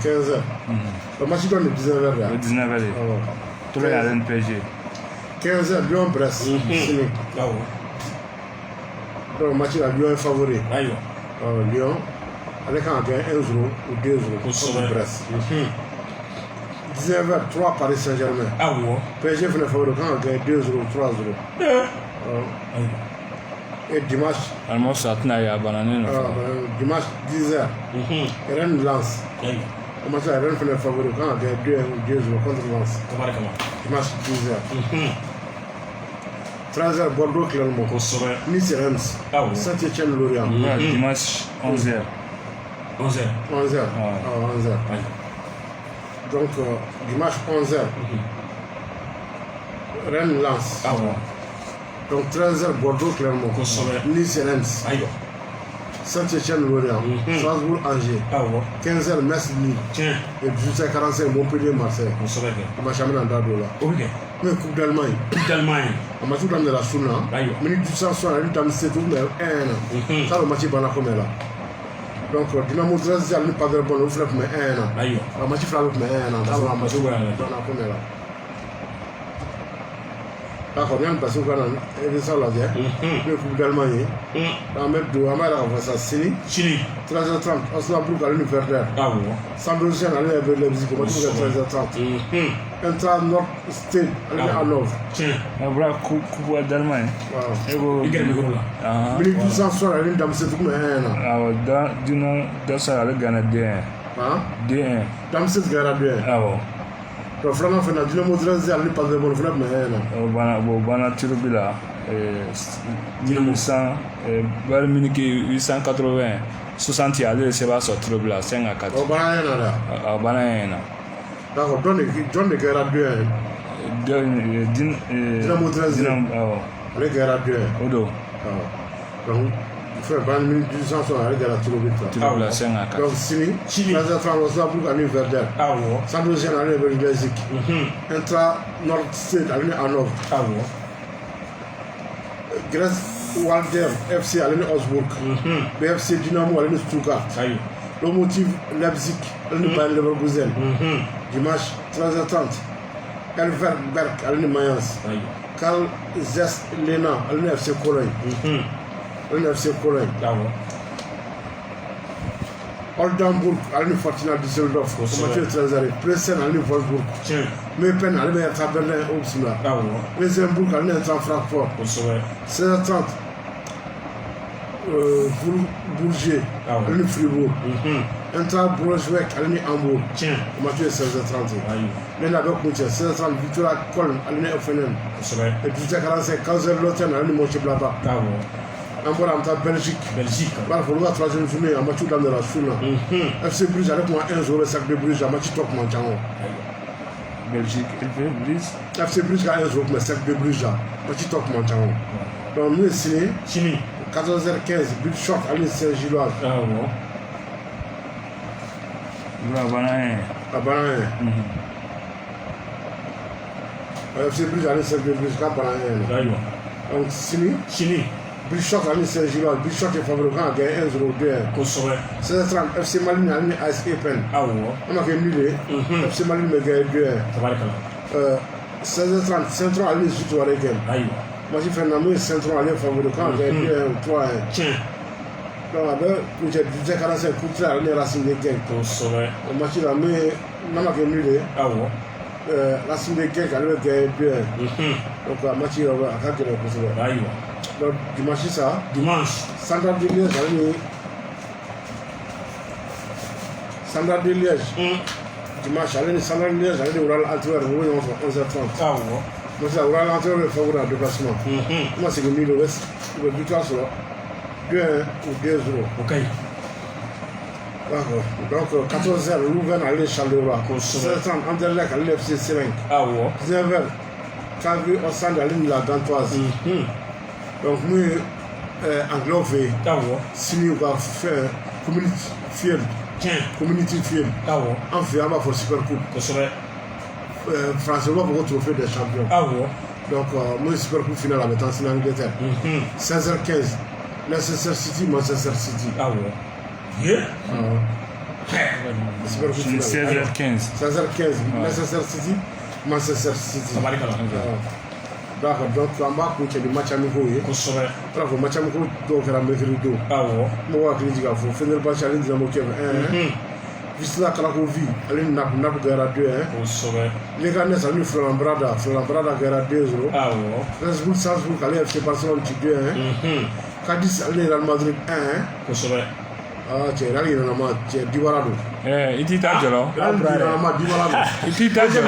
15h. Le match doit être 19h là. 19h. Tout le monde a PSG. 15h Lyon Brest. Sini. Awɔ. Donc match la Lyon est favori. Ayiwa. Lyon ale kan ka gagner 1-0 ou 2-0 contre Brest. 19h 3 Paris Saint-Germain. Awɔ. PSG fɛnɛ favori kan ka gagner 2-0 3-0. Et dimanche. Allemand ça tena ya banane no. Dimanche 10h. Rennes Lens. Ayiwa. O match la Rennes fɛnɛ favori kan ka gagner 2-1 ou 2-0 contre Lens. Tabarikala. Dimanche 10h. 13h Bordeaux Clermont. Kosɛbɛ. Nice Reims. Awɔ. Saint-Étienne Lorient. Dimanche 11h. 11h. 11h. 11h. Donc dimanche 11h. Rennes Lens. Awɔ. Donc 13h Bordeaux Clermont. Kosɛbɛ. Nice Reims. Ayiwa. Saint-Étienne Lorient. Strasbourg Angers. Awɔ. 15h Metz Lille. Tiɲɛ. Et 18h45 Montpellier Marseille. Kosɛbɛ kɛ. O match an bɛna da don o la. O bɛ kɛ. N'o ye Coupe d'Allemagne. Coupe d'Allemagne. A match daminɛna su la. Ayiwa. Minute 260 ale ni Dames u tun bɛ 1-1 na. K'a dɔn match banna combien la. Donc Dynamo Dresden ale ni Paderborn olu fɛnɛ tun bɛ 1-1 na. Ayiwa. A match fila bɛɛ tun bɛ 1-1 na. K'a dɔn a match banna combien la. D'accord, yanni parce que ka na émission lajɛ. N'o ye Coupe d'Allemagne ye. An bɛ don an b'a yɛrɛ k'a fɔ sisan sini. 13h30 Osnabrück ale ni Werder. Awɔ. Saint-Brugge ale ni RB Leipzig o match bɛ kɛ 13h30. Inter Nord Stade ale ni Hanovre. Tiɲɛ. A bɔra Coupe d'Allemagne. Voilà. E ko. I gɛrɛ micro la. Minute 260 ale ni Dames u tun bɛ 1-1 na. Awɔ dina sa ale gana 2-1. 2-1. Dames gagnera 2-1. Awɔ. Donc filanan fana Dynamo Dresden ale ni Paderborn fana tun bɛ 1-1 na. O banna Turubi la. Bayern Munich 880 60 ale de se b'a sɔrɔ Turubi la 5-4. O banna 1-1 na dɛ. A banna 1-1 na. D'accord, jɔn de gagnera 2-1. Dynamo Dresden. Awɔ. Ale gagnera 2-1. O don. Donc fɛn Bayern Munich 860 ale gagnera Turubi la. Turubi la 5-4. Donc sini 13h30 Osnabrück ale ni Werder. Awɔ. Saint-Brugge ale ni RB Leipzig. Inter Nord Stade ale ni Hanovre. Awɔ. Grèce Walder FC ale ni Augsburg. BFC Dynamo ale ni Stuttgart. Ayiwa. Lokomotiv Leipzig ale ni Bayer Leverkusen. Dimanche 13h30 Elversberg ale ni Mayence. Ayiwa. Carl Zeiss Lena ale ni FC Cologne. Ale ni FC Cologne. Awɔ. Oldenburg ale ni Fortuna Düsseldorf. O match est 13h. Plzen ale ni Wolfsburg. Tiɲɛ. Meppen ale bɛ Hertha Berlin o bisimila. Awɔ. Luxembourg ale ni Eintracht Francfort. Kosɛbɛ. 16h30 Bourget ale ni Fribourg. Eintracht Braunschweig ale ni Hamburg. Tiɲɛ. O match est 16h30. Ayiwa. Ne n'a bɛ kun cɛ 16h30 Victoria Köln ale ni FNN. Kosɛbɛ. Et 18h45 Kaiserslautern ale ni Mönchengladbach. Awɔ. An bɔra an bɛ taa Belgique. B'a fɔ olu ka troisième journée a match daminɛna su la. FC Bruges ale tun ka 1-0 le Cercle de Bruges a match tɔ tun man ca o. Belgique FC Bruges ka 1-0 tun bɛ Cercle de Bruges a match tɔ tun man ca o. Donc min ye sini 14h15 Big Shot ale ni Saint-Gilloise. Awɔ. A banna 1-1. A banna 1-1. FC Bruges ale ni Cercle de Bruges k'a banna 1-1. Ayiwa. Donc sini Big Shot ale ni Saint-Gilloise. Big Shot est favori kan ka gagner 1-0 2-1. Kosɛbɛ. 16h30 FC Malines ale ni AS Epen. Awɔ. On ma kɛ nul ye. FC Malines bɛ gagner 2-1. Tabarikala. 16h30 Saint-Tron ale ni Zuid-Waregem. Ayiwa. Match fɛn na mun ye Saint-Tron ale favori kan ka gagner 2-1 ou 3-1. Tiɲɛ. Donc a bɛ kuncɛ 18h45 Couture ale ni Racing de Genk. Kosɛbɛ. O match la min n'a ma kɛ nul ye. Awɔ. Racine de Guerre, elle va gagner bien. Donc, la match, elle va gagner le plus. Donc, dimanche, ça. Dimanche. Standard de Liège, Standard de Liège. Dimanche, allez, Standard de Liège, allez, Oral Antwerp, on va 11h30. Ah ouais. Donc, ça, Oral Antwerp est favorable à déplacement. Moi, c'est que Mille Ouest, le victoire sur 2-1 ou 2-0. Ok. D'accord. Donc, 14h, Louvain, allez, Charleroi. 16h30, Anderlecht, allez, FC Sévin. Ah ouais. 19h, Calvi, Ostende, allez, la Gantoise. Donc, nous, Anglophé, signé ou faire community field. Community field. On fait un pour Super Coupe. France va pour trophée des champions. Donc, moi, Super Coupe finale avec en Angleterre. 16h15, Leicester City, Manchester City. Ah ouais. Yeah. Super Coupe finale. 16h15. 16h15, Leicester City, Manchester City. D'accord, donc on va continuer le match amicaux. Alors, le match amicaux, donc, il y a mercredi. Ah ouais. Moi, je dis qu'il faut faire le match à l'Indian. Visla Kalakovi, Aline Nap Gara 2. Les gars, ils ont fait un brada Gara 2. Ah ouais. Les Bulls, Salzbourg, allez, FC Barcelone 2. Cadiz, allez, Real Madrid 1. Ah, tiens, là, il y a un match, tiens, Diwarado. Il dit ta gueule. Il y a un match, Diwarado. Il dit ta gueule.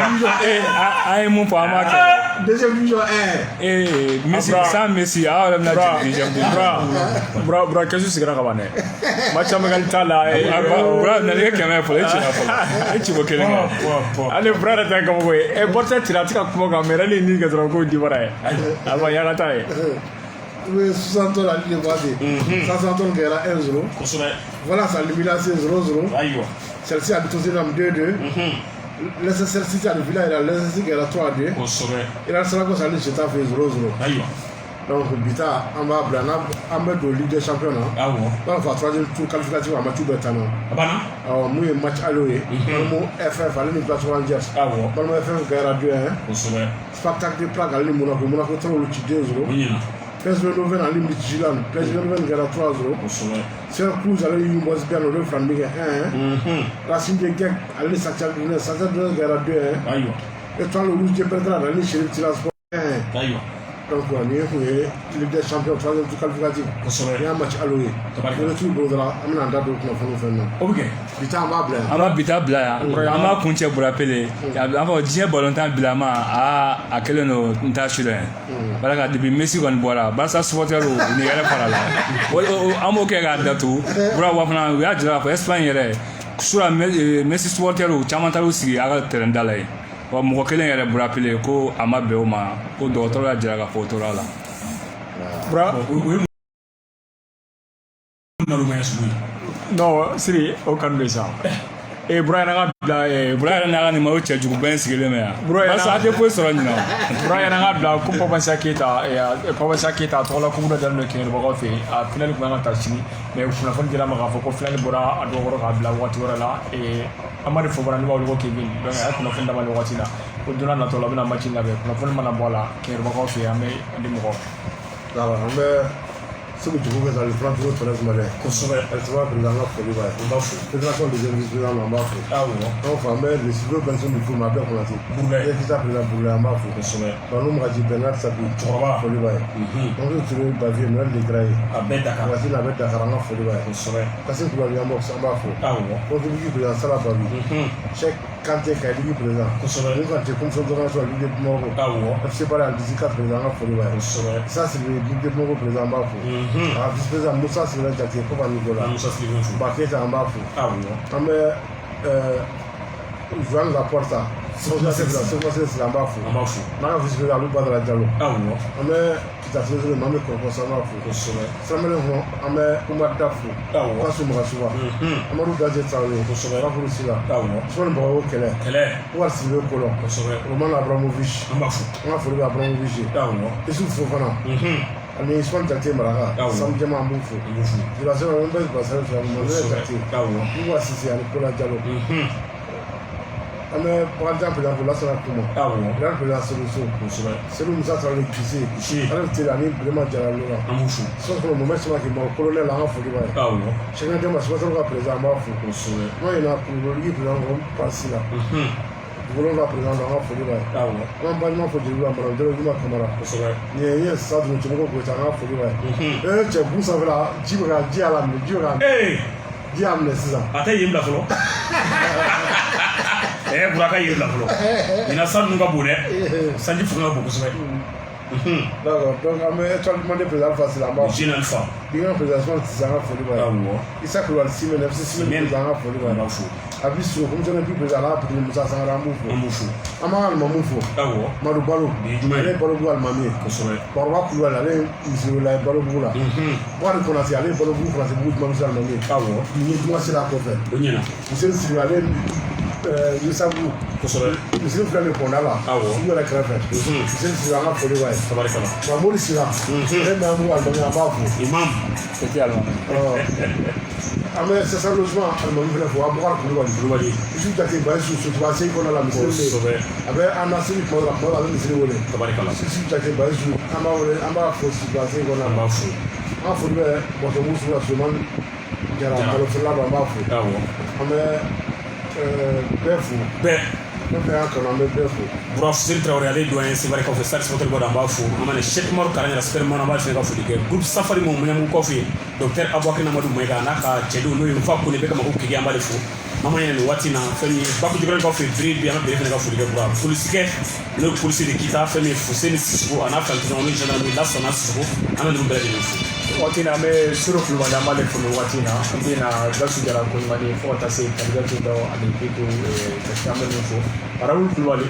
Ah, mon pas marqué. Deuxième division 1. Messi, sans Messi, ah, on a dit deuxième division. Bro, qu'est-ce que c'est que ça va faire? Match amical là. Bro, n'allez pas me faire. Tu vois quel est. Allez, bro, t'as comme quoi? Et pour ça, tu as dit comment caméra les niggas que tu as dit voilà. Avant, il y a la taille. Oui, 60 ans la ligne voisée. 60 ans qui est là 1-0. Voilà, ça l'élimination 0-0. Celle-ci a détourné dans 2-2. Leicester City a le village, Leicester City qui est là 3-2. Et là, c'est là que ça a fait 0-0. Donc, Bita, on va mettre le Ligue des Champions. On va faire troisième tour qualificatif à Mathieu Bertano. Alors, nous, un match à l'OE. Nous, FF, à l'Union Place Rangers. Nous, FF, Gaïra 2-1. Spectacle de Prague, à l'Union Monaco. Monaco, 2-0. PSV Louvain à l'Union Gilan. PSV Louvain, Gaïra 3-0. Syracuse, à l'Union Bosbian, au Flandre 1-1. Racine de Guerre, à l'Union Santiago, Gaïra 2-1. Et toi, le Rouge de Belgrade, à l'Union Chérif Tirasport 1-1. Donc, on est Ligue des Champions, troisième tour qualificatif. Il y a un match à l'OE. Le retour de l'Odra, on a un date de ok. Bita, on va blâmer. On va Bita blâmer. On va continuer pour rappeler. On va dire volontaire blâmer à quel nom on t'a acheté. Voilà, depuis Messi qu'on boit là. Barça supporter ou n'y a pas là. On va ok regarder tout. Bravo, on a déjà dit pour Espagne là. Sur la Messi supporter ou Chamantalo aussi à la terrain d'aller. Wa mɔgɔ kelen yɛrɛ bɔra pele ko a ma bɛn o ma ko dɔgɔtɔrɔ y'a jira k'a fɔ o tora la. Bra o ye nalomaya sugu ye. Non Siri o kanu de sa. Bra yɛrɛ ka bila Bra yɛrɛ n'a ka numéro cɛjuguba in sigilen bɛ yan. Barisa a tɛ foyi sɔrɔ ɲina o. Bra yɛrɛ ka bila ko Papa Keita tɔgɔ la kubu dɔ dalen don kɛɲɛbagaw fɛ yen a finali tun kan ka taa sini mais kunnafoni dira ma k'a fɔ ko finali bɔra a dɔgɔ kɔrɔ k'a bila waati wɛrɛ la Amadi Fofana ni b'aw ko Kevin donc a ye kunnafoni d'a ma nin waati la ko don n'a nataw la a bɛna match labɛn kunnafoni mana bɔ a la kɛɲɛbagaw fɛ yen an bɛ di mɔgɔ. An bɛ segu dugu bɛ taa France ko tɛrɛ kuma dɛ. Kosɛbɛ. Ɛsɛbɛ président ka foli b'a ye. N b'a fo. Fédération des jeunes vice-présidents an b'a fo. Awɔ. An fa an bɛ le studio pension du forum a bɛɛ kɔnɔ ten. Burulayi. Executive président Burulayi an b'a fo. Kosɛbɛ. Banu Magaji Bernard Sabi. Cɛkɔrɔba. Foli b'a ye. An bɛ Ture Bavier Noël Legra ye. A bɛɛ Dakar. Waati la a bɛ Dakar an ka foli b'a ye. Kosɛbɛ. Kasim Kulubali an b'a fo. Awɔ. Contribution président Sala Babi. Cheikh Kanté Kayidigi président. Kosɛbɛ. Mun kan tɛ commission d'organisation Ligue de Bamakɔ. Awɔ. FC Bari Andisi 4 président an ka foli b'a ye. Kosɛbɛ. Ça c'est le Ligue de Bamakɔ président an b'a fo. Vice-président Moussa Sylvain Jackie, Koba Nicolas. Moussa Sylvain Baketa en bas. Ah oui. On met Joan Laporta. C'est en bas. On a vice-président Lou Badra Diallo. Ah oui. On met Kita Trésor, on met Corpus en bas. On met Oumar Dafou. Ah oui. Kassou Mourasouba. Amadou Gadjet Traoré. Rafoulou Sila. Ah oui. Soin Bawo Kele. Ouar Sylvain Colomb. Roman Abramovich. On a Foulou Abramovich. Ah oui. Issouf Fofana. Ani Ismaël Jacquet Maraka, Sam Diama Mboufou. Je la sais, on va passer sur le monde Jacquet. Nous voici ici, Nicolas Diallo. On est par exemple dans la salle Kouma. Ah oui. Là, on a solution. C'est nous ça sur l'électricité. Alors tu l'as mis vraiment Diallo là. Mboufou. Sauf que le moment c'est moi qui m'a colonel là en folie. Ah oui. Chacun de moi c'est pas présent à Mboufou. Moi il a pour le livre là on passe là. Wolonwula président an ka foli b'a ye. Awɔ. An ka balima fɔ jeliw la madame Jalo Kamara. Kosɛbɛ. Nin ye sa dun cɛmɔgɔ ko an ka foli b'a ye. Cɛ bu sanfɛla ji bɛ ka ji y'a la minɛ ji bɛ ka. Ji y'a minɛ sisan. A tɛ yen bila fɔlɔ. Buraka yen bila fɔlɔ. Ɲinan sa ninnu ka bon dɛ. Sanji fanga ka bon kosɛbɛ. D'accord, donc an bɛ actuellement président Fasila an b'a fɔ. Général Fa. Bi ka président sisan an ka foli b'a ye. Awɔ. Isa Kulubali Simɛn FC Simɛn président an ka foli b'a ye. An b'a fɔ. A bi so commissionnaire du président ala Abdul Musa Sangare an b'u fɔ. An b'u fɔ. An b'an ka alimamuw fɔ. Awɔ. Madu Balo. Ale ye Balobugu alimami ye. Kosɛbɛ. Bakɔrɔba Kulubali ale ye misiriwela ye Balobugu la. Bakari Konate ale ye Balobugu Konate bugu juma misiri alimami ye. Awɔ. Nin ye juma sera kɔfɛ. O ɲɛna. Misiri Siribe ale ye Yusabu. Kosɛbɛ. Misiri filɛ nin kɔnda la. Awɔ. Sugu yɛrɛ kɛrɛfɛ. Misiri Siribe an ka foli b'a ye. Tabarikala. Mamori Sira. Ale bɛ an b'u alimami an b'a fɔ. Imam. C'était alimami. An bɛ sisan logement alimami fɛnɛ fɔ Abubakar Kulubali. Isu Jate Bayisu Sotiba Seye kɔnɔna la misiri bɛ yen. A bɛ an nasiri tuma dɔ la a bɛ misiri wele. Tabarikala. Isu Jate Bayisu an b'a wele an b'a fɔ Sotiba Seye kɔnɔna la. An b'a fɔ. An foli bɛ Bɔtɔ Musu la Sulemani Jara balofɛla la an b'a fɔ. Awɔ. An bɛ bɛɛ fo. Bɛɛ. Ne bɛ y'an kanu an bɛ bɛɛ fo. Buraf Siri Traoré ale doyen Sevare kɔfɛ Sari Sotiri Bɔdɔ an b'a fo. An bɛ Cheikh Umaru Karan Super Man an b'a fɛ ka foli kɛ. Groupe Safari mun ɲɛmugu kɔfɛ Docteur Aboubacar Amadou Mayiga n'a ka cɛdenw n'o ye Nfa Kone bɛ ka mako kege an b'ale fo. An ma ɲinɛ nin waati in na fɛn min ye Baku Jikɔrɔni kɔfɛ Biri bi an ka Biri fɛnɛ ka foli kɛ Buraf. Polisikɛ n'o ye polisi de Kita fɛn min ye Fuseni Sisoko a n'a fɛntiɲɔgɔn n'o ye gendarmerie Lassana Sisoko an bɛ ninnu bɛɛ lajɛlen fo. Waati in na an bɛ Soro Kulubali an b'ale fo nin waati in na an bɛ na Gasu Jara Kolomani fo ka taa se Kandidato Dawo ani Biko an bɛ min fo. Raoul Kulubali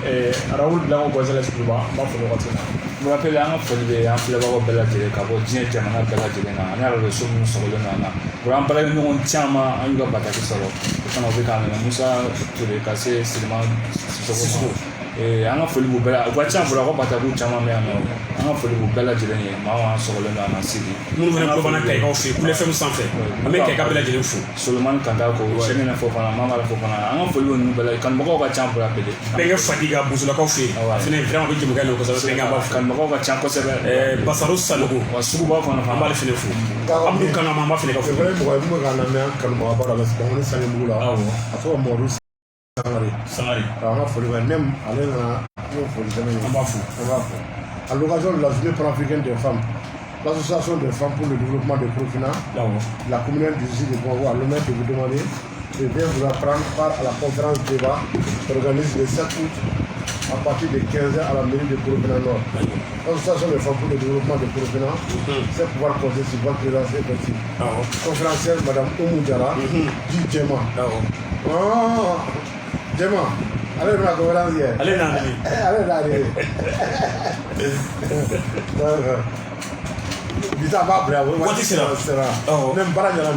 Raoul Blanco Gonzalez Kuluba an b'a fo nin waati in na. N rappelle an ka foli bɛ an filɛbagaw bɛɛ lajɛlen ka bɔ diɲɛ jamana bɛɛ lajɛlen na ani arajo minnu sɔgɔlen don an na. An baarakɛɲɔgɔn caman an y'u ka bataki sɔrɔ o fana u bɛ k'an lamɛn Musa Ture ka se Siriman Sisoko an ka foli b'u bɛɛ la u ka ca bolo a ka batakiw caman bɛ yan nɔ an ka foli b'u bɛɛ lajɛlen ye maa sɔgɔlen don an na Sidi. Minnu fana tulo b'an Kayikaw fɛ Kule FM sanfɛ an bɛ Kayika bɛɛ lajɛlen fo. Solomani Kantako Sɛgɛnɛ fɔ fana Mamara fɔ fana an ka foli b'u ninnu bɛɛ la kanubagaw ka ca bolo a bɛɛ. Bɛnkɛ Fadiga Bosolakaw fɛ yen a fana vraiment bɛ jɛmukan in na kosɛbɛ bɛnkɛ an b'a fɔ. Kanubagaw ka ca kosɛbɛ. Basaro Sanogo wa Suguba fana an b'ale fana fo. Abdou Kanama an b'a fana ka fo. Mɔgɔ ye mun bɛ k'an lamɛn kanubagaw b'a la parce que an ni Sangebugu la a tɔgɔ Mɔdu Sangare an ka foli bɛ nem ale nana n'o foli sɛbɛn ye an b'a fo à l'occasion de la journée panafricaine des femmes l'association des femmes pour le développement de Burkina la communauté du Sud de Congo a l'honneur de vous demander de bien vouloir prendre part à la conférence débat organisée le 7 août à partir de 15h à la mairie de Burkina Nord. L'association des femmes pour le développement de Burkina c'est pouvoir compter sur votre présence et merci. Conférencière Madame Oumou Diara du Djema. Djema, allez dans la conférence hier. Allez dans la Bisa apa berapa? Waktu sih lah. Même para jalan.